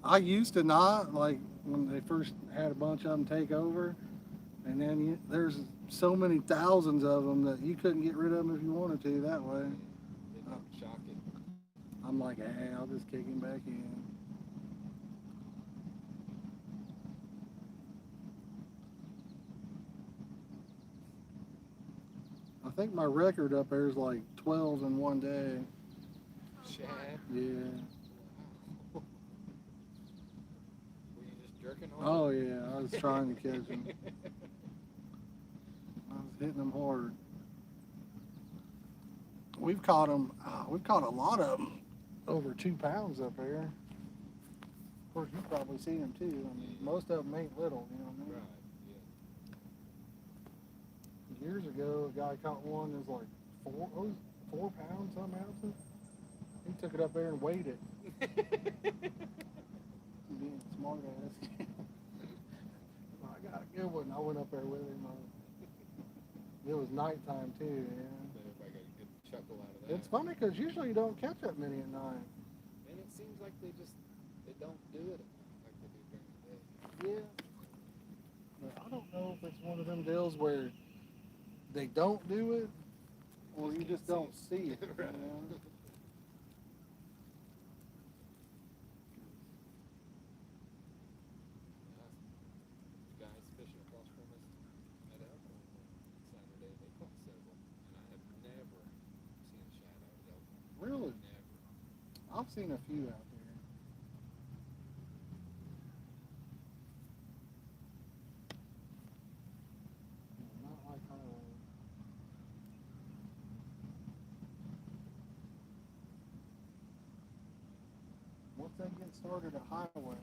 I used to not, like when they first had a bunch of them take over, and then there's so many thousands of them that you couldn't get rid of them if you wanted to that way. it's like shocking. I'm like, hey, I'll just kick him back in. I think my record up there is like 12 in one day. Shad. Yeah. Wow. Were you just jerking on Oh it? yeah, I was trying to catch him. I was hitting them hard. We've caught them. We've caught a lot of them. Over 2 pounds up there. Of course, you've probably seen them too. I mean, most of them ain't little. You know what I mean? Right, yeah. Years ago, a guy caught one that was like 4 pounds, some ounces. He took it up there and weighed it. Being smart ass. I got a good one. I went up there with him. It was nighttime too, man. Then everybody got a good chuckle out of that. It's funny because usually you don't catch that many at night. And it seems like they don't do it like they do during the day. Yeah. But I don't know if it's one of them deals where they don't do it or you just don't see it. Right. You know? Guys fishing across from us at Elkhorn on Saturday, they caught several, and I have never seen a shad out of Elkhorn. Really? Never. I've seen a few out there. Not like highway. Once they get started at highway,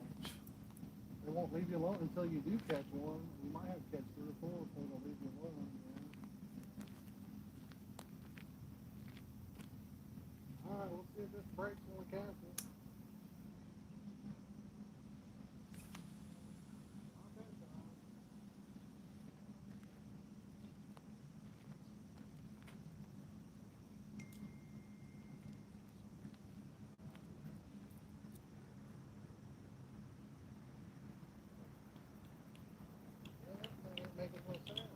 they won't leave you alone until you do catch one. You might have to catch 3 or 4 before they'll leave you alone. You know? All right, we'll see if this breaks when we cast it. Making no sound.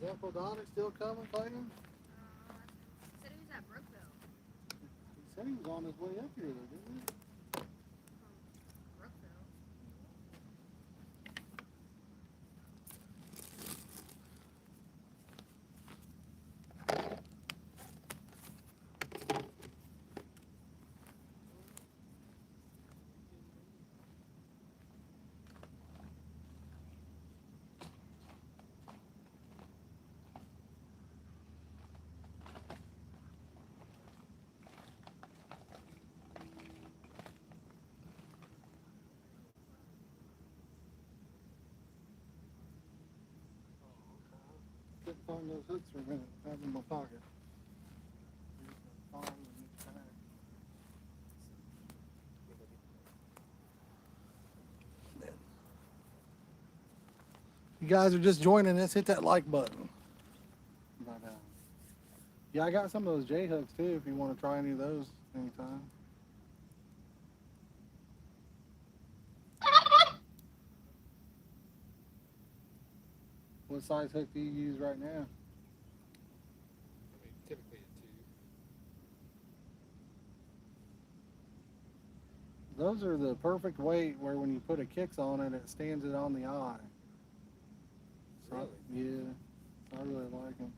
Is Uncle Donnie still coming, Clayton? Said he was at Brookville. He said he was on his way up here, though, didn't he? Brookville. Couldn't find those hooks for a minute. I have them in my pocket. You guys are just joining us, hit that like button. But, yeah, I got some of those J hooks too if you want to try any of those anytime. What size hook do you use right now? I mean, typically a 2. Those are the perfect weight where when you put a kicks on it, it stands it on the eye. So, Really? yeah, I really like them.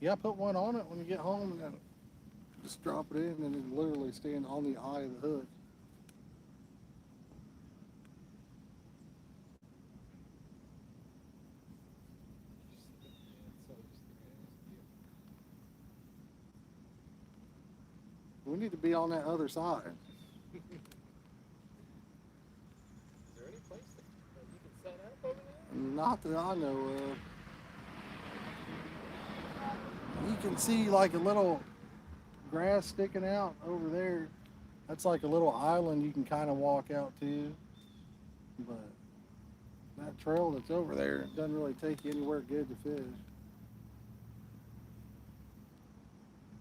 Yeah, put one on it when you get home and then just drop it in and it literally stand on the eye of the hook. We need to be on that other side. Is there any place that you can set up over there? Not that I know of. You can see like a little grass sticking out over there. That's like a little island you can kind of walk out to. But that trail that's over there doesn't really take you anywhere good to fish.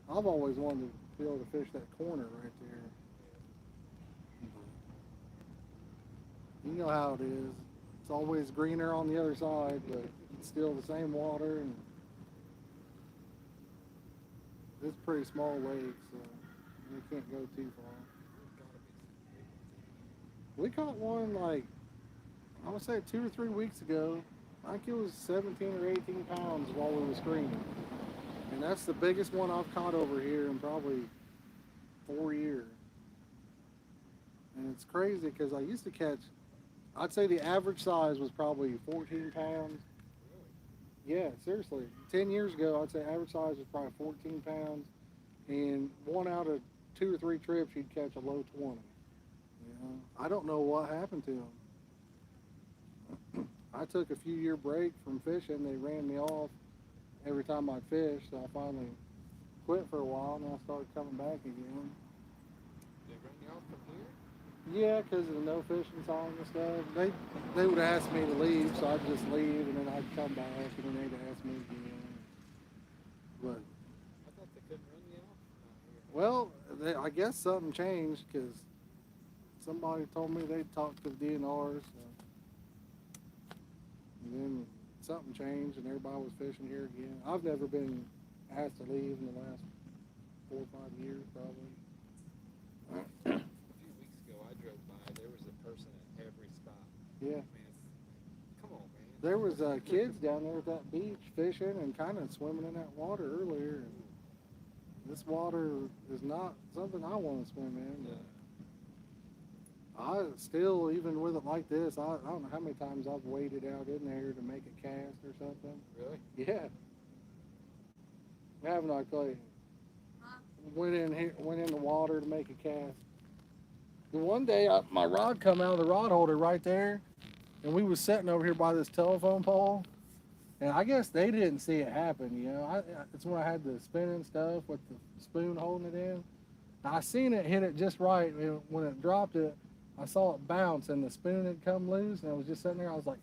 I've always wanted to be able to fish that corner right there. But you know how it is. It's always greener on the other side, but it's still the same water, and it's a pretty small lake, so you can't go too far. We caught one like, I would say 2 or 3 weeks ago. I think it was 17 or 18 pounds while we were screaming. And that's the biggest one I've caught over here in probably 4 years. And it's crazy because I used to catch, I'd say the average size was probably 14 pounds. Yeah, seriously. 10 years ago, I'd say average size was probably 14 pounds. And 1 out of 2 or 3 trips, you'd catch a low 20. You know, I don't know what happened to them. I took a few year break from fishing. They ran me off every time I fished, so I finally quit for a while, and I started coming back again. They run you off from here? Yeah, because of the no fishing sign and stuff. They would ask me to leave, so I'd just leave, and then I'd come back, and then they'd ask me again. But I thought they couldn't run you off here. well, I guess something changed because somebody told me they'd talked to the DNR, so. And then something changed, and everybody was fishing here again. I've never been asked to leave in the last 4 or 5 years, probably. A few weeks ago, I drove by. There was a person at every spot. Yeah. Man, come on, man. There was kids down there at that beach fishing and kind of swimming in that water earlier. And this water is not something I want to swim in. But I still, even with it like this, I don't know how many times I've waded out in there to make a cast or something. Really? Yeah. Haven't I, Clay? Went in the water to make a cast. The one day, my rod come out of the rod holder right there, and we was sitting over here by this telephone pole, and I guess they didn't see it happen. You know, it's when I had the spinning stuff with the spoon holding it in. I seen it hit it just right, and when it dropped it, I saw it bounce, and the spoon had come loose, and I was just sitting there. I was like,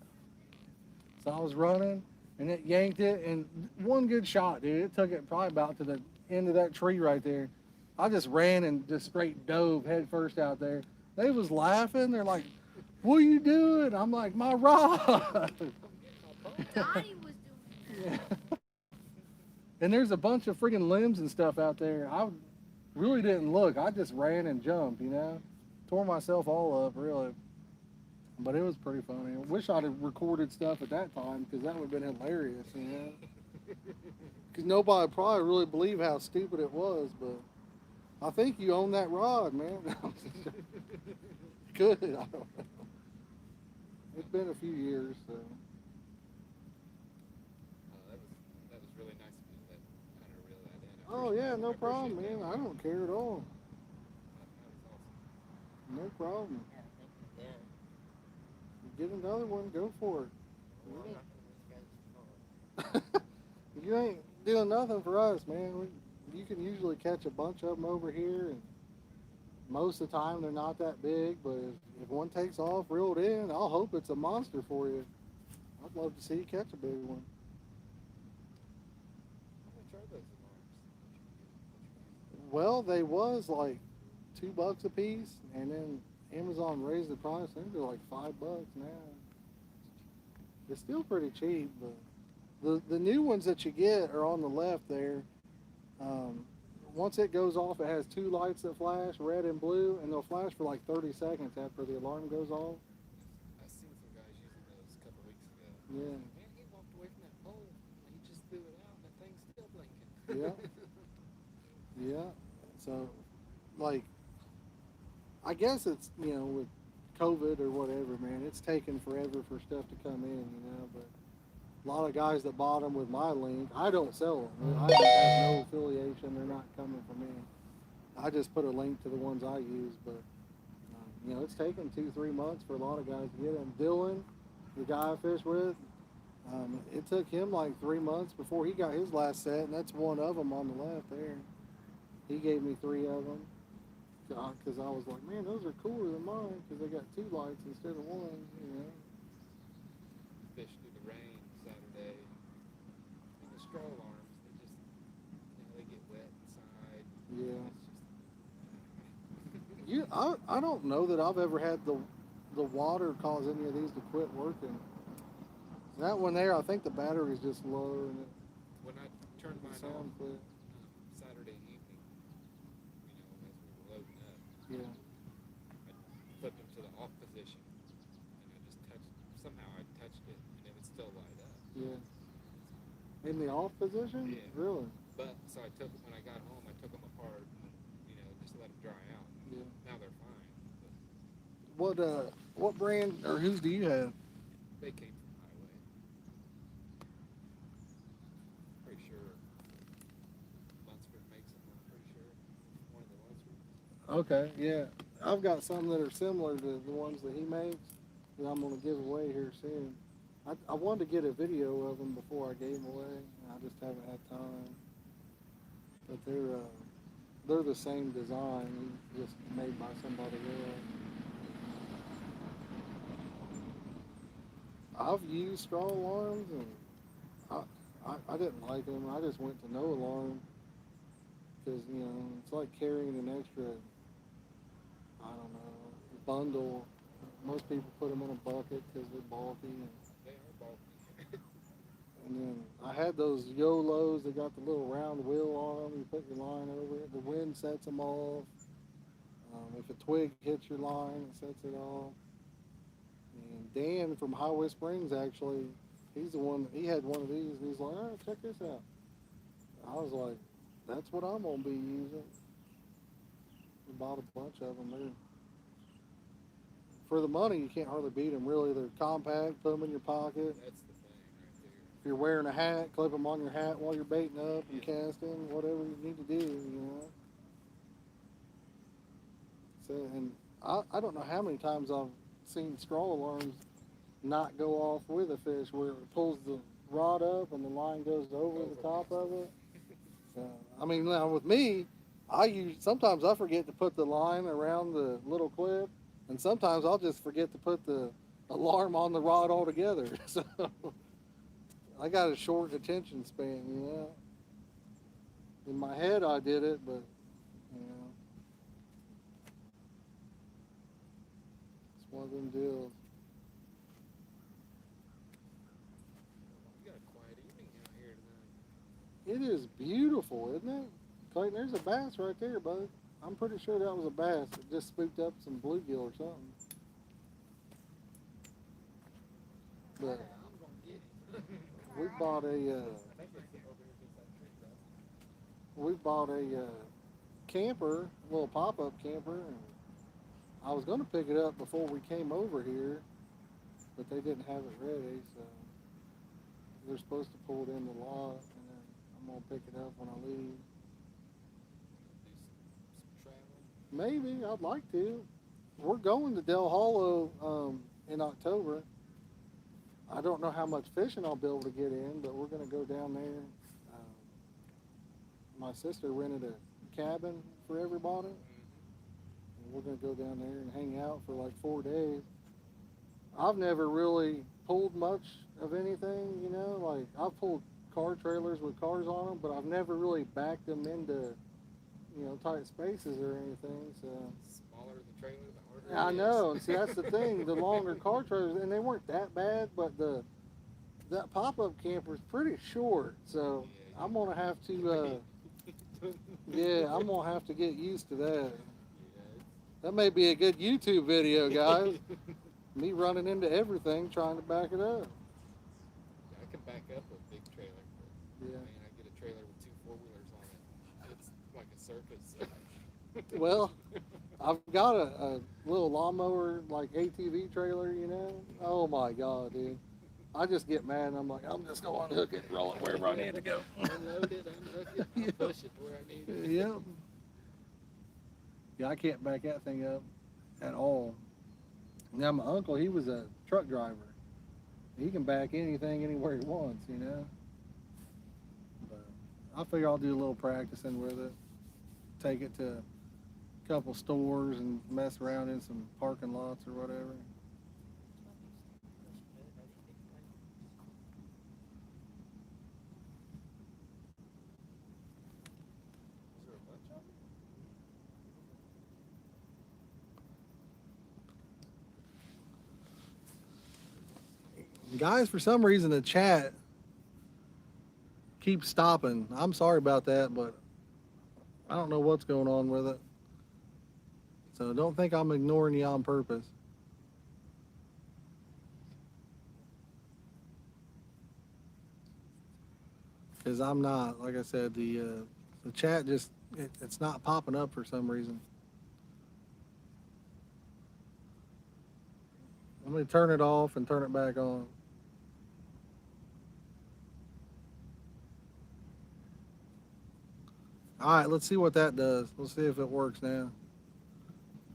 so I was running, and it yanked it, and one good shot, dude. It took it probably about to the end of that tree right there. I just ran and just straight dove head first out there. They was laughing. They're like, what are you doing? I'm like, my rod. Donnie was doing that. Yeah. And there's a bunch of friggin' limbs and stuff out there. I really didn't look. I just ran and jumped, you know. Tore myself all up, really. But it was pretty funny. I wish I'd have recorded stuff at that time, because that would have been hilarious, you know. Because nobody would probably really believe how stupid it was, but I think you own that rod, man. Good. I don't know. It's been a few years, so. That was really nice of you that Hunter reeled that in. Oh, yeah, no problem, man. I don't care at all. That was awesome. No problem. Yeah, thank you. Yeah. Get another one, go for it. Well, I'm not gonna miss you guys' phone. You ain't doing nothing for us, man. You can usually catch a bunch of them over here, and most of the time they're not that big, but if one takes off reeled in, I'll hope it's a monster for you. I'd love to see you catch a big one. How much are those alarms? Well, they was like $2 a piece, and then Amazon raised the price. I think they're like $5 now. It's still pretty cheap, but the new ones that you get are on the left there. Once it goes off, it has 2 lights that flash, red and blue, and they'll flash for like 30 seconds after the alarm goes off. I seen some guys using those a couple weeks ago. Yeah. Man, he walked away from that pole and he just threw it out and that thing's still blinking. Yeah. Yeah. So, like, I guess it's, you know, with COVID or whatever, man, it's taken forever for stuff to come in, you know, but a lot of guys that bought them with my link, I don't sell them. I have no affiliation. They're not coming from me. I just put a link to the ones I use, but you know, it's taken 2-3 months for a lot of guys to get them. Dylan, the guy I fish with, it took him like 3 months before he got his last set, and that's one of them on the left there. He gave me 3 of them because I was like, man, those are cooler than mine because they got 2 lights instead of 1. You know. Fish through the rain Saturday. And the straw alarms, they just, they get wet inside. Yeah. It's just, I don't know that I've ever had the water cause any of these to quit working. That one there, I think the battery's just low and it when I turned mine sound off quit. Saturday evening, as we were loading up, Yeah. I flipped them to the off position, and I just somehow I touched it, and it would still light up. Yeah. In the off position? Yeah. Really? But, so when I got home, I took them apart, just to let them dry out. Yeah. Now they're fine. But What brand or whose do you have? they came from Highway. Pretty sure Lunsford makes them, I'm pretty sure. One of the Lunsfords. Okay, yeah. I've got some that are similar to the ones that he makes that I'm going to give away here soon. I wanted to get a video of them before I gave them away. I just haven't had time. But they're the same design, just made by somebody else. I've used straw alarms and I didn't like them. I just went to no alarm because it's like carrying an extra, I don't know, bundle. Most people put them in a bucket because they're bulky. They are bulky. And then I had those YOLOs that got the little round wheel on them. You put your line over it. The wind sets them off. If a twig hits your line, it sets it off. And Dan from Highway Springs, actually, he's the one, he had one of these, and he's like, all right, check this out. I was like, that's what I'm going to be using. We bought a bunch of them. For the money, you can't hardly beat them, really. They're compact, put them in your pocket. That's the thing right there. If you're wearing a hat, clip them on your hat while you're baiting up and casting, whatever you need to do, So, and I don't know how many times I've seen straw alarms not go off with a fish where it pulls the rod up and the line goes over the top of it. So, I mean, now with me, sometimes I forget to put the line around the little clip, and sometimes I'll just forget to put the alarm on the rod altogether. So I got a short attention span, In my head I did it, but it's one of them deals. You got a quiet evening out here tonight. It is beautiful, isn't it? Clayton, there's a bass right there, bud. I'm pretty sure that was a bass that just spooked up some bluegill or something. But I'm gonna get it. we bought a camper, a little pop-up camper, and I was going to pick it up before we came over here, but they didn't have it ready, so they're supposed to pull it in the lot, and then I'm going to pick it up when I leave. Do some traveling. Maybe, I'd like to. We're going to Del Hollow in October. I don't know how much fishing I'll be able to get in, but we're going to go down there. My sister rented a cabin for everybody. And we're going to go down there and hang out for like 4 days. I've never really pulled much of anything, like I've pulled car trailers with cars on them, but I've never really backed them into, tight spaces or anything, so. Smaller the trailer, the harder I know, and see, that's the thing, the longer car trailers, and they weren't that bad, but that pop-up camper's pretty short, so Yeah, I'm going to have to, I'm going to have to get used to that. That may be a good YouTube video, guys. Me running into everything, trying to back it up. I can back up a big trailer, but Yeah. man, I get a trailer with 2 4-wheelers on it. It's like a circus. Well, I've got a little lawnmower, like ATV trailer, Oh my God, dude. I just get mad and I'm like, I'm just going to unhook it and roll it wherever I need to go. Unload it, unhook it, I'll push it where I need it. Yeah. Yeah, I can't back that thing up at all. Now my uncle, he was a truck driver. He can back anything anywhere he wants, you know. But I figure I'll do a little practicing with it. Take it to a couple stores and mess around in some parking lots or whatever. Is there a bunch of them? Guys, for some reason the chat keeps stopping. I'm sorry about that, but I don't know what's going on with it. So don't think I'm ignoring you on purpose. Because I'm not. Like I said, the chat just it's not popping up for some reason. Let me turn it off and turn it back on. All right, let's see what that does. We'll see if it works now.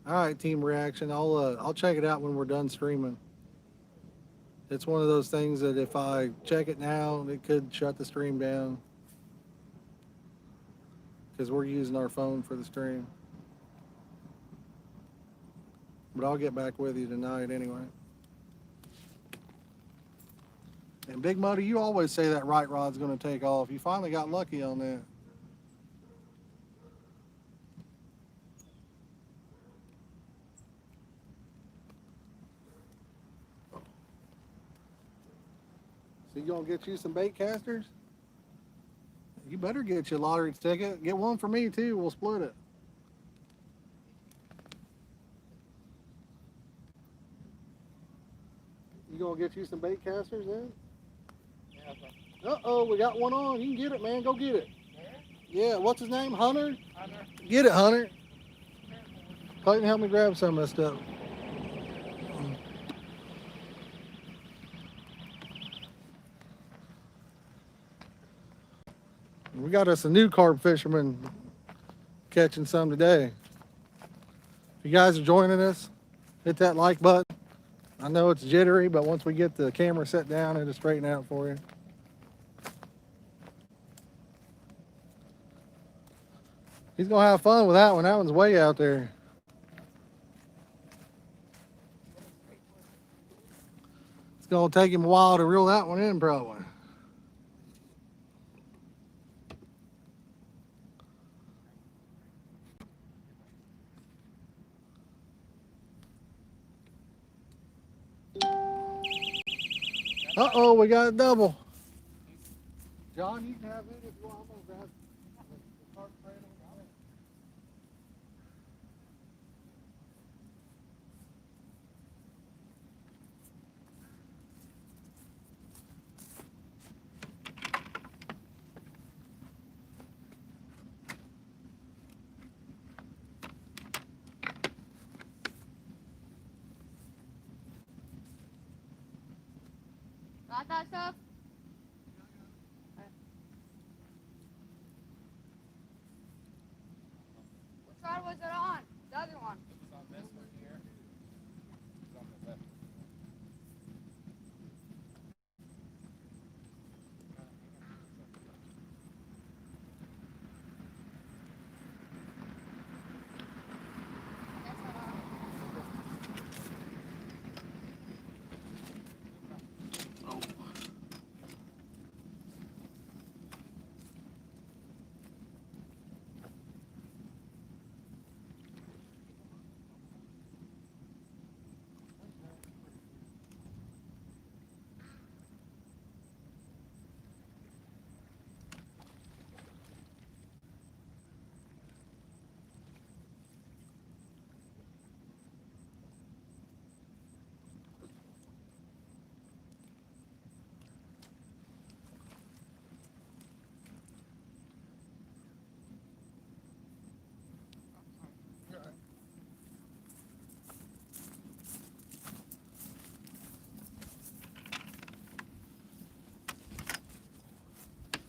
All right, team reaction. I'll check it out when we're done streaming. It's one of those things that if I check it now, it could shut the stream down because we're using our phone for the stream. But I'll get back with you tonight anyway. And Big Muddy, you always say that right rod's going to take off. You finally got lucky on that. So you gonna get you some bait casters? You better get you a lottery ticket. Get one for me too. We'll split it. You gonna get you some bait casters then? Yeah, Uh-oh, we got one on. You can get it, man. Go get it. there? Yeah, what's his name? Hunter? Hunter. Get it, Hunter. Clayton, help me grab some of this stuff. We got us a new carp fisherman catching some today. If you guys are joining us, hit that like button. I know it's jittery, but once we get the camera set down, it'll straighten out for you. He's gonna have fun with that one. That one's way out there. It's gonna take him a while to reel that one in, probably. Uh-oh, we got a double. John, you can have it if you want. I'm gonna grab the carp right over there. Got that stuff? Which rod was it on? The other one. It was on this one here. It was on the left. That's not on.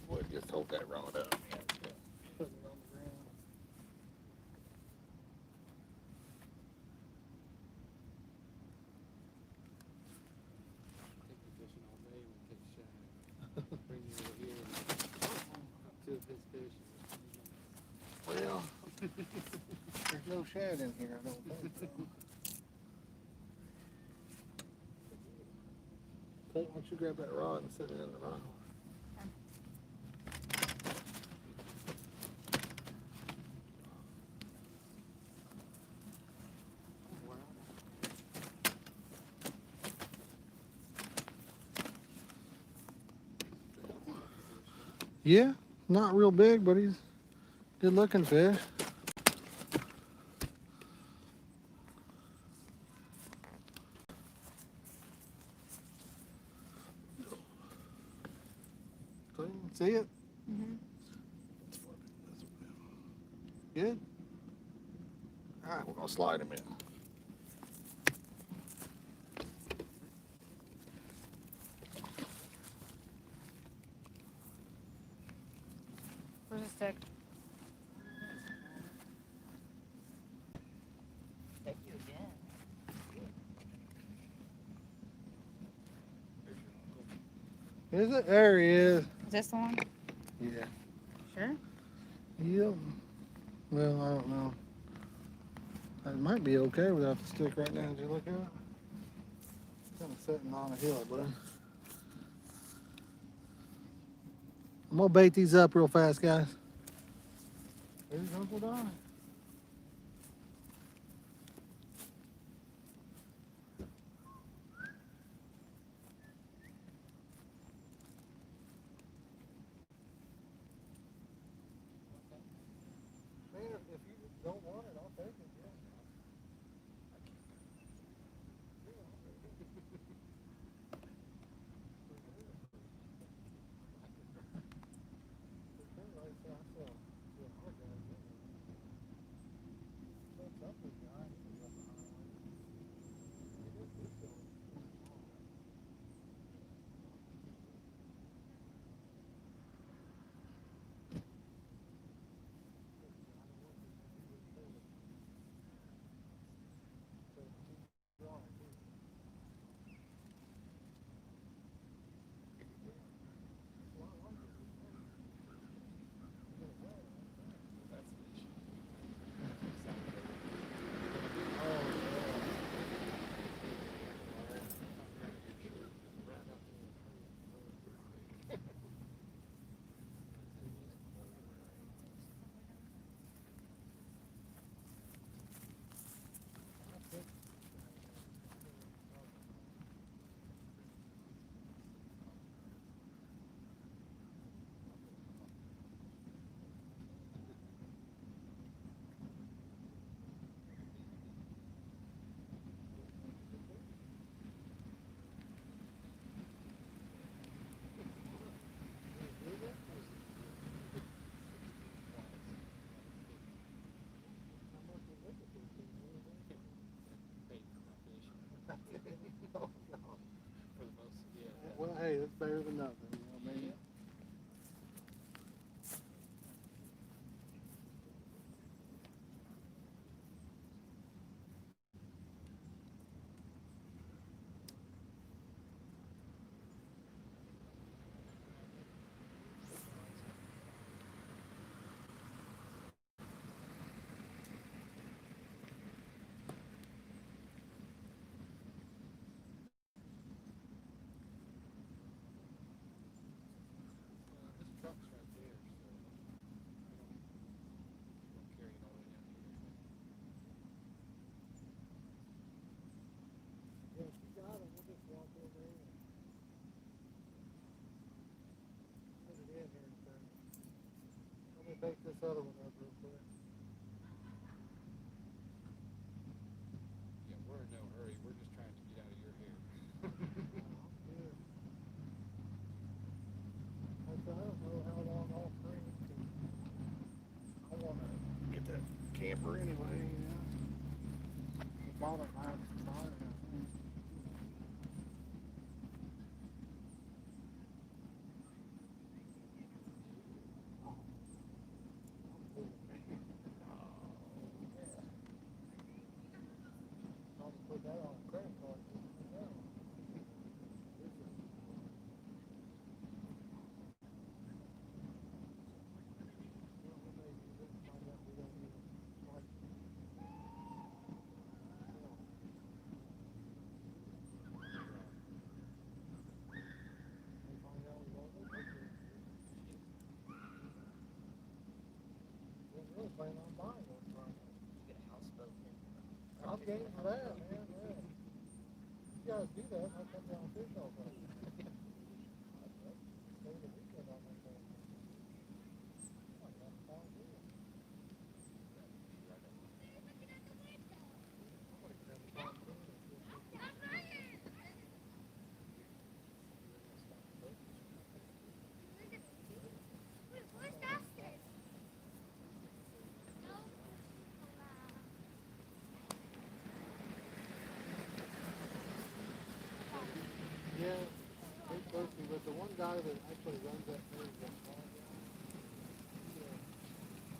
Boy, just hold that rod up. Putting it on the ground. There's no shad in here, I don't think so. Why don't you grab that rod and set it in the rod? Yeah, not real big, but he's good looking fish. Clean, see it? Mm-hmm. Good? Alright, we're gonna slide him in. Where's the stick? Thank you again. Is it? There he is. Is this the one? Yeah. Sure. Yep. Well, I don't know. It might be okay without the stick right now. Did you look at it? Kind of sitting on a hill, bud. I'm gonna bait these up real fast, guys. There's Uncle Donnie. If you don't want it, I'll take it. Yeah. That's the issue. For the most, yeah. Well, hey, that's better than nothing. You know what I mean? This truck's right there, so I don't carry it all the way down here. Yeah, if you got it, we'll just walk over there and put it in here and turn it. Let me bake this other one up real quick. Yeah, we're in no hurry. We're just trying to get out of your hair. Good. I don't know how long I'll bring it. I want to get that camper anyway, you know. The bottom half is fine, I think. I'll put that on a credit card. planning on buying one from them. You get a houseboat and I'm game for that, man. Yeah. You guys do that, I'll come down and fish all day. Stay the weekend on that thing. I got a fine deal. Where's Dustin? Yeah, pretty closely, but the one guy that actually runs that thing is that Hawg guy.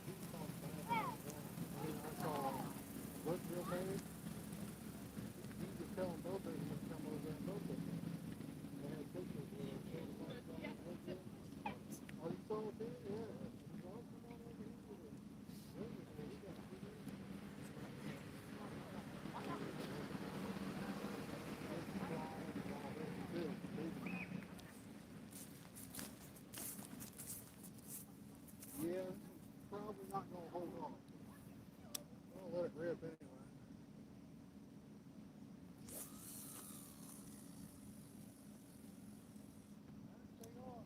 He's on fire. I mean, I saw look real bad. He was telling both of them to come over and both of them. They had pictures with him. Are you still with him? Yeah. Well, come on over here with him. We got a few minutes. Yeah, probably not gonna hold on. I'll let it rip anyway. Hang on.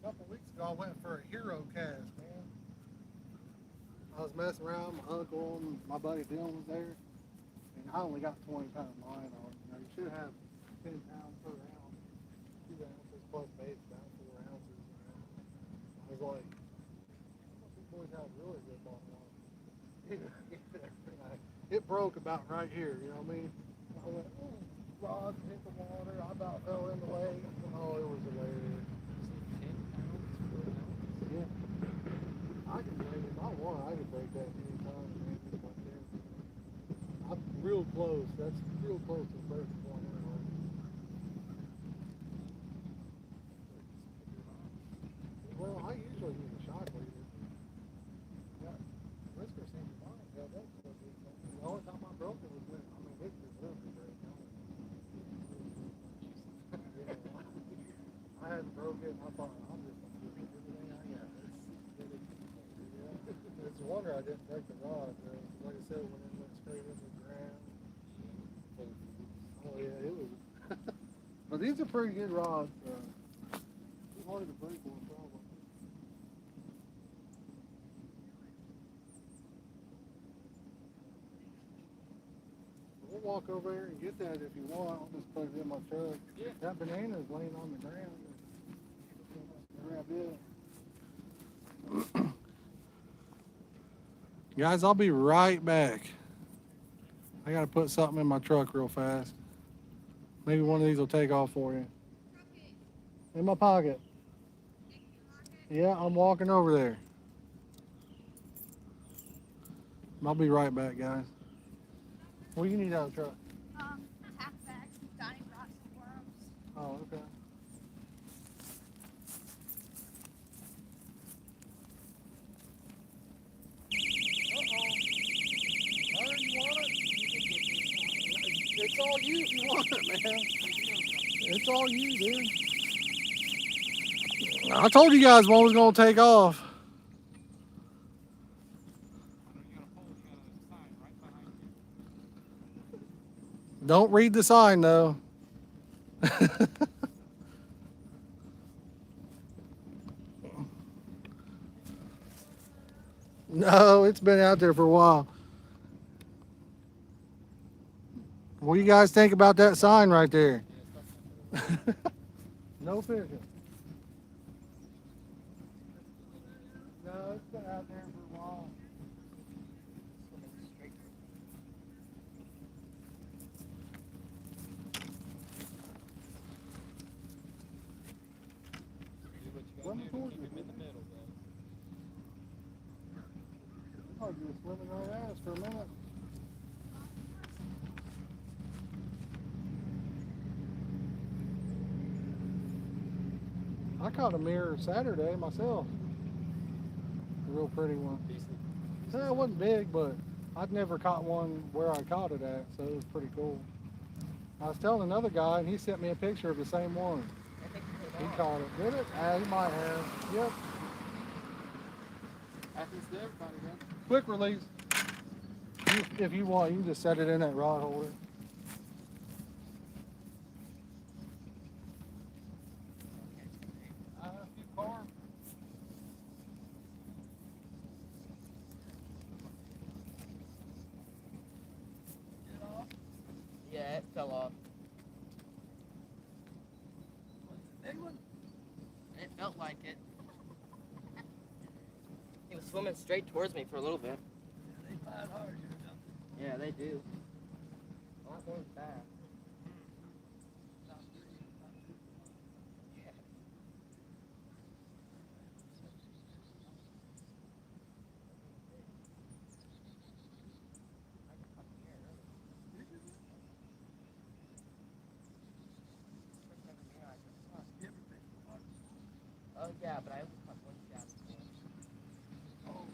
A couple weeks ago, I went for a hero cast, man. I was messing around, my uncle and my buddy Dylan was there, and I only got 20-pound line on. You know, you should have 10 pounds per ounce, 2 ounces plus bait, about 4 ounces. I was like, these boys have really good ball line. It broke about right here, you know what I mean? I went, ooh, rod hit the water, I about fell in the lake. Oh, it was hilarious. 10 pounds per ounce. Yeah. I can break it. If I want, I can break that anytime, man. Just like that. I'm real close. That's real close to the first one anyway. Well, I usually use a shock leader. Yeah. Whisker seems fine. Yeah, that's what it is. The only time I broke it was when, I mean, it was literally break. Yeah. I hadn't broke it, and I thought, I'm just going to do everything I got. Yeah. It's a wonder I didn't break the rod, though. Like I said, when it went straight into the ground. Oh, yeah, it was. But these are pretty good rods. It's hard to break one, probably. We'll walk over there and get that if you want. I'll just put it in my truck. Yeah. That banana's laying on the ground. Grab it. Guys, I'll be right back. I gotta put something in my truck real fast. Maybe one of these will take off for you. In my pocket. Yeah, I'm walking over there. I'll be right back, guys. What do you need out of the truck? Tack bags. Donnie brought some worms. Oh, okay. It's all you if you want it, man. It's all you, dude. I told you guys one was gonna take off. Don't read the sign though. No, it's been out there for a while. What do you guys think about that sign right there? No fishing. No, it's been out there for a while. Do what you gotta Run do to towards keep me, him in the middle, though. like you were swimming right at us for a minute. I caught a mirror Saturday myself. A real pretty one. Decent. Yeah, it wasn't big, but I'd never caught one where I caught it at, so it was pretty cool. I was telling another guy, and he sent me a picture of the same one. I think He it caught it. Did it? He might have. Yep. Happens to everybody, man. Quick release. If you want, you can just set it in that rod holder. I have a few carp. Yeah, it fell off. Big one? It felt like it. He was swimming straight towards me for a little bit. They fight hard here, don't they? Yeah, they do. A lot more than that. Yeah. Oh yeah, but I only caught one shad before. Oh,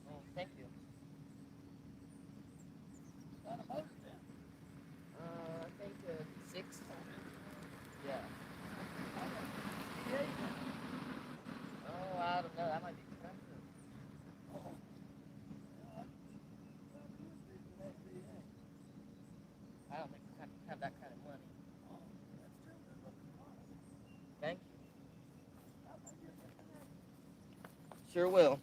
Oh, thank you. I think 6. Yeah. Oh, I don't know. That might be expensive. I don't think we have that kind of money. Thank you. Sure will.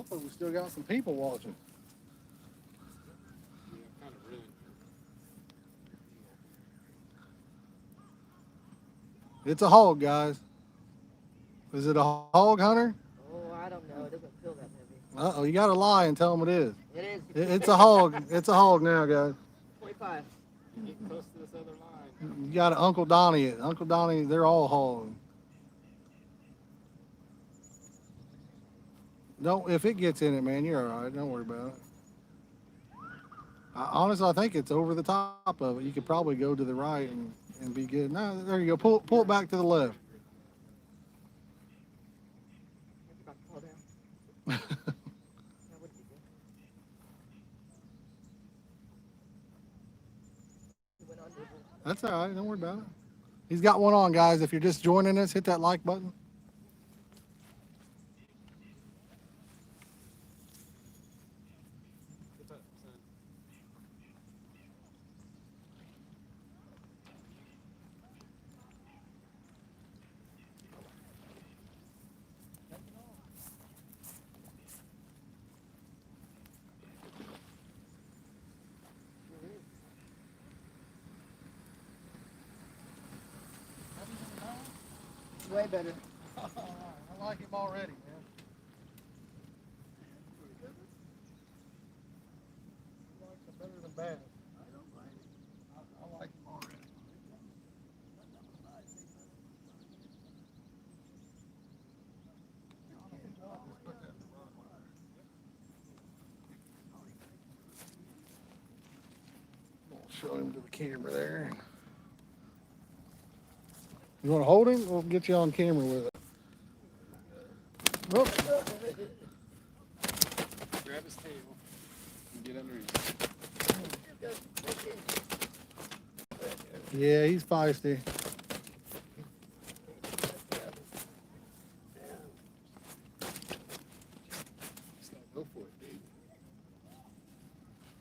Hopefully we still got some people watching. Yeah, kind of ruined It's a hog, guys. Is it a hog, Hunter? Oh, I don't know. It doesn't feel that heavy. Uh-oh, you gotta lie and tell them it is. It is. It's a hog. It's a hog now, guys. 25. You're getting close to this other line. You got to Uncle Donnie it. Uncle Donnie, they're all hogs. Don't, if it gets in it, man, you're all right. Don't worry about it. Honestly, I think it's over the top of it. You could probably go to the right and be good. No, there you go. Pull it back to the left. It's about to fall down. That would be good. It went under. That's all right. Don't worry about it. He's got one on, guys. If you're just joining us, hit that like button. What's up, son? Way better. I like him already, man. He likes it better than bad. I like him already. We'll show him to the camera there. You want to hold him? We'll get you on camera with it. Oh. Grab his tail and get underneath. Yeah, he's feisty. Go for it, dude.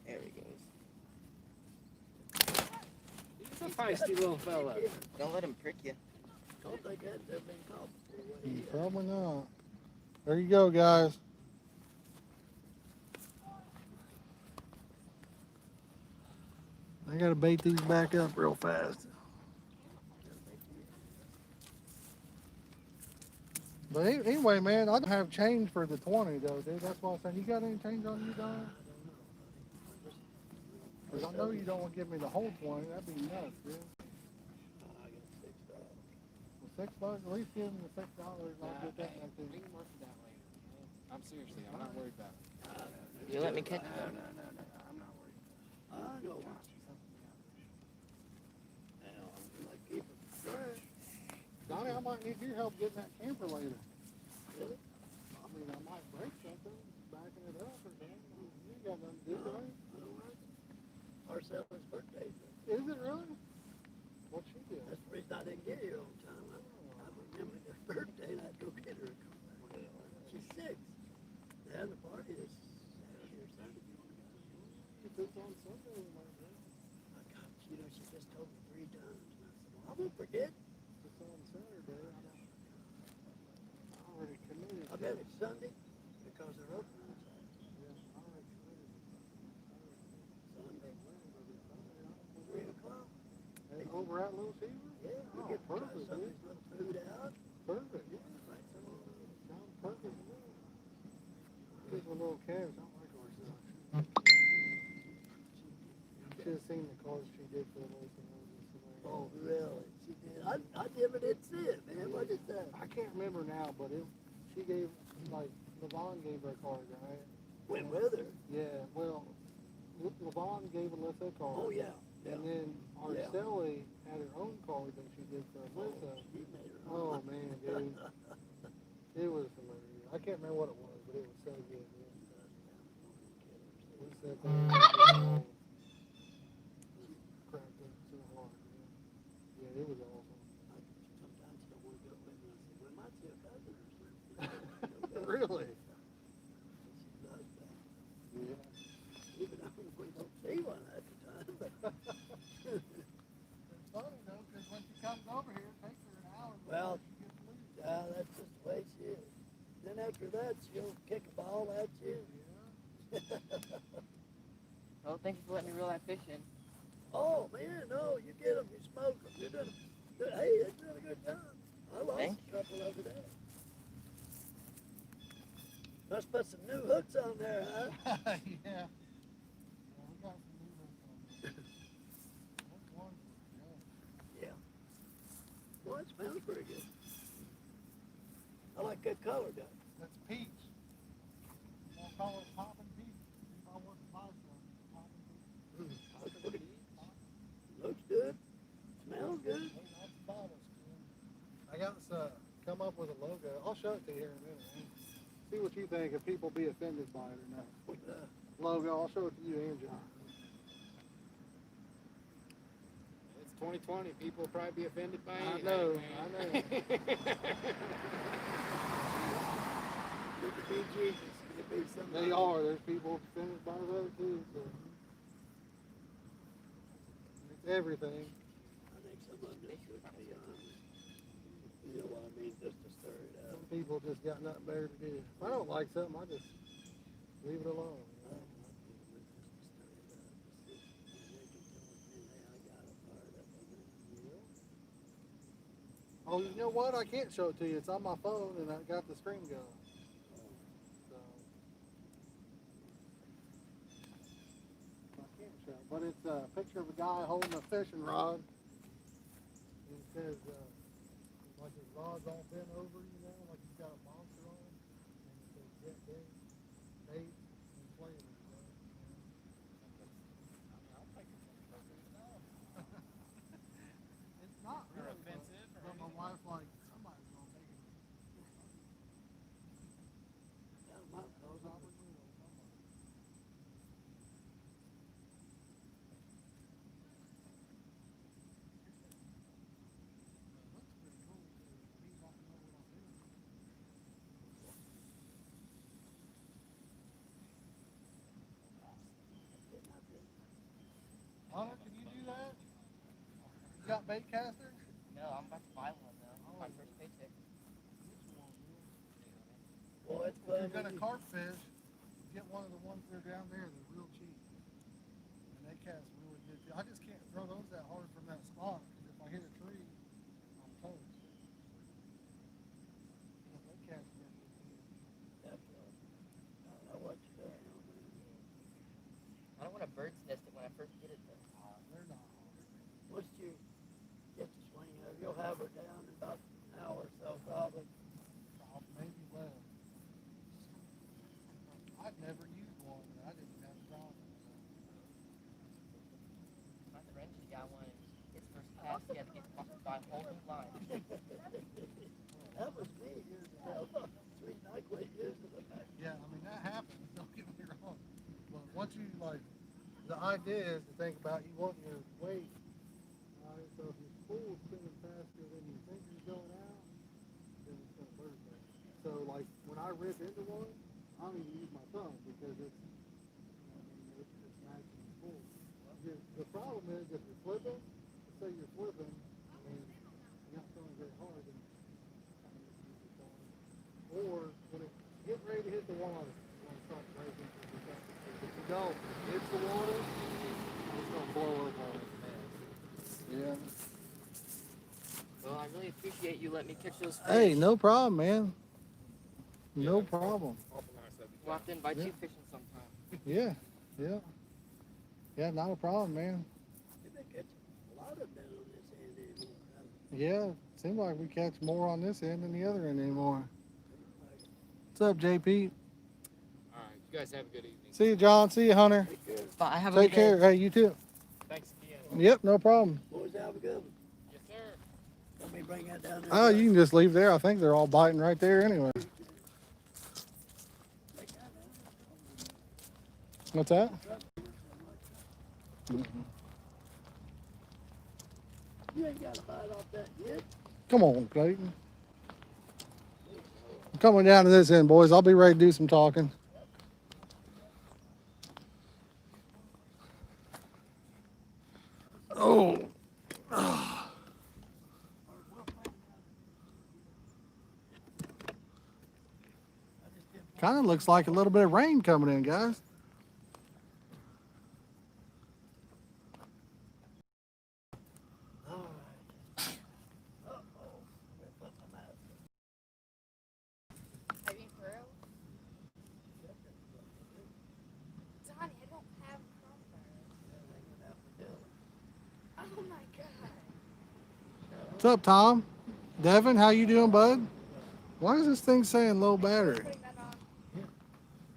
There he goes. He's a feisty little fella. Don't let him prick you. Don't think that's ever been caught before. Probably not. There you go, guys. I gotta bait these back up real fast. But anyway, man, I don't have change for the 20 though, dude. That's why I said, you got any change on you, Don? Because I know you don't want to give me the whole 20. That'd be nuts, dude. Well, $6, at least give him the $6. I'll get that back We to you. can work it out later. I'm seriously, I'm not worried about it. You let me catch. I'm not worried. I know. Now, I'm like, keep it fresh. Donnie, I might need your help getting that camper later. Really? I mean, I might break something, backing it up or something. You ain't got nothing to do, right? I don't like it. Marcella's birthday. Is it really? What'd she do? That's the reason I didn't get here on time. I remembered her birthday and I'd go get her. She's 6. They're having a party this Saturday or Sunday. It's on Sunday, my friend. I got, you know, she just told me 3 times. And I said, well, I won't forget. It's on Saturday. I already committed. I bet it's Sunday because they're open on Saturday. Yeah, I already committed. Sunday, 3 o'clock. And over at Little Caesar? Yeah, we Oh, get to try perfect, some of dude. this little food out. Perfect. Yeah, right. Sounds perfect to me. These are little calves. I don't like horses. You should have seen the cards she did for the Lord. Oh, really? She did. I never did see it, man. What is that? I can't remember now, but she gave, like, Levon gave her a card, right? Went with her. Yeah, well, Levon gave Alyssa a card. Oh, yeah. And then Arceli had her own card that she did for Alyssa. She made her Oh, own. man, dude. It was hilarious. I can't remember what it was, but it was so good, man. We sat there and cracked up so hard, man. Yeah, it was awesome. Sometimes she don't want to go with me. I said, well, might see a cousin or something. Really? She does that. Yeah. Even though we don't see one at the time. But It's funny, though, because when she comes over here, it takes her an hour. Well, before she gets to leave. that's just the way she is. Then after that, she'll kick a ball at you Thank you for letting me reel that fish in. Oh man, no, you get them, you smoke them. You're doing good. Hey, you're doing a good job. I lost Thank a couple over there. Must put some new hooks on there, huh? Yeah. Yeah, we got some new ones on there. Those ones were good. Yeah. Well, it smells pretty good. I like that color, though. That's peach. We'll call it poppin' peach. If I want to buy some, poppin' peach. Looks pretty. Looks good. Smells good. Hey, that's the bottles, Jim. I got to come up with a logo. I'll show it to you here in a minute. Man. See what you think, if people be offended by it or not. Logo, I'll show it to you and John. It's 2020. People will probably be offended by I anything. know, man. I know. Good to be Jesus. Good to be somebody. They are. There's people offended by that too. So. It's everything. I think some of them just could be honest. You know what I mean? Just to stir it up. Some people just got nothing better to do. If I don't like something, I just leave it alone. You know? Oh, you know what? I can't show it to you. It's on my phone, and I got the screen going. So I can't show it. But it's a picture of a guy holding a fishing rod. And it says, like his rod's all bent over, you know, like he's got a monster on him. And it says, get big, bait, and flavor. You know? It's not Or really, offensive or but my wife like, somebody's gonna make it. Probably will, somebody. It looks pretty cool to me not know what I'm doing. Hunter, can you do that? You got bait casters? No, I'm about to buy one though. My first paycheck. Which one, man? Boy, it's If you're fun. gonna carp fish, get one of the ones that are down there. They're real cheap, and they cast really good. I just can't throw those that hard from that spot because if I hit a tree, I'm toast. But they cast really good. Definitely. I don't know what you're doing. I don't want to bird's nest it when I first get it though. They're not hard. Once you get the swing of it, you'll have her down in about an hour or so, probably. Maybe less. I've never used one, and I didn't have a problem with it. My friend just got one. His first cast, he had to get buy a whole new line. That was me years ago. Sweet, I quit using it. Yeah, I mean that happens. Don't get me wrong. But once you like, the idea is to think about you want your weight. Alright, so if your spool's spinning faster than you think you're going out, then it's gonna burn better. So like when I rip into one, I don't even use my thumb because it's, you know, I mean, it's matching the spool. The problem is if you're flipping, let's say you're flipping and you're not throwing very hard, then kind of misuse your thumb. Or when it's getting ready to hit the water, you want to start breaking because you're trying to. If you don't, hit the water, it's gonna blow up on it. Yeah. Well, I really appreciate you letting me catch those fish. Hey, no problem, man. No problem. We'll have to invite Yeah. you fishing sometime. Yeah, yeah. Yeah, not a problem, man. You've been catching a lot of them down on this end anymore. Yeah, seems like we catch more on this end than the other end anymore. What's up, JP? All right, you guys have a good evening. See you, John. See you, Hunter. Take care. Bye. Have a Take good day. care. Hey, you too. Thanks again. Yep, no problem. Boys, have a good one. Yes, sir. Let me bring that down there. Oh, you can just leave there. I think they're all biting right there anyway. What's that? You ain't got a bite off that yet. Come on, Clayton. I'm coming down to this end, boys. I'll be ready to do some talking. Oh. Kind of looks like a little bit of rain coming in, guys. What's up, Tom? Devin, how you doing, bud? Why is this thing saying low battery? Putting that on.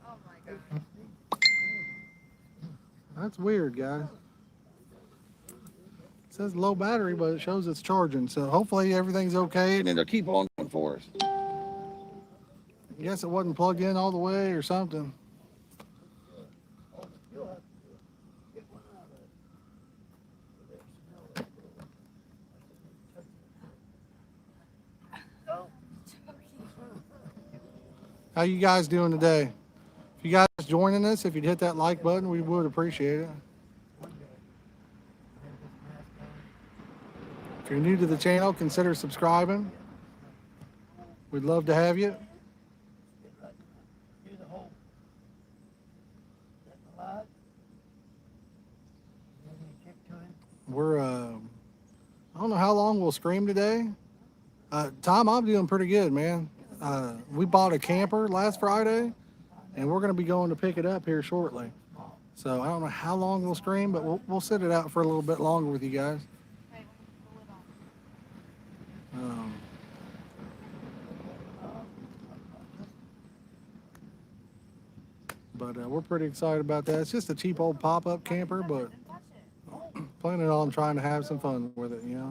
Oh my god. That's weird, guys. It says low battery, but it shows it's charging. So hopefully everything's okay and it'll keep on going for us. I guess it wasn't plugged in all the way or something. You'll have to get one out of it. How you guys doing today? If you guys joining us, if you'd hit that like button, we would appreciate it. If you're new to the channel, consider subscribing. We'd love to have you. Do the whole. Set the light. Then you kick to him. We're I don't know how long we'll scream today. Tom, I'm doing pretty good, man. We bought a camper last Friday, and we're going to be going to pick it up here shortly. So I don't know how long we'll scream, but we'll sit it out for a little bit longer with you guys. Hey, when you put the lid on. Um, but we're pretty excited about that. It's just a cheap old pop-up camper, but And touch it. planning on trying to have some fun with it, you know.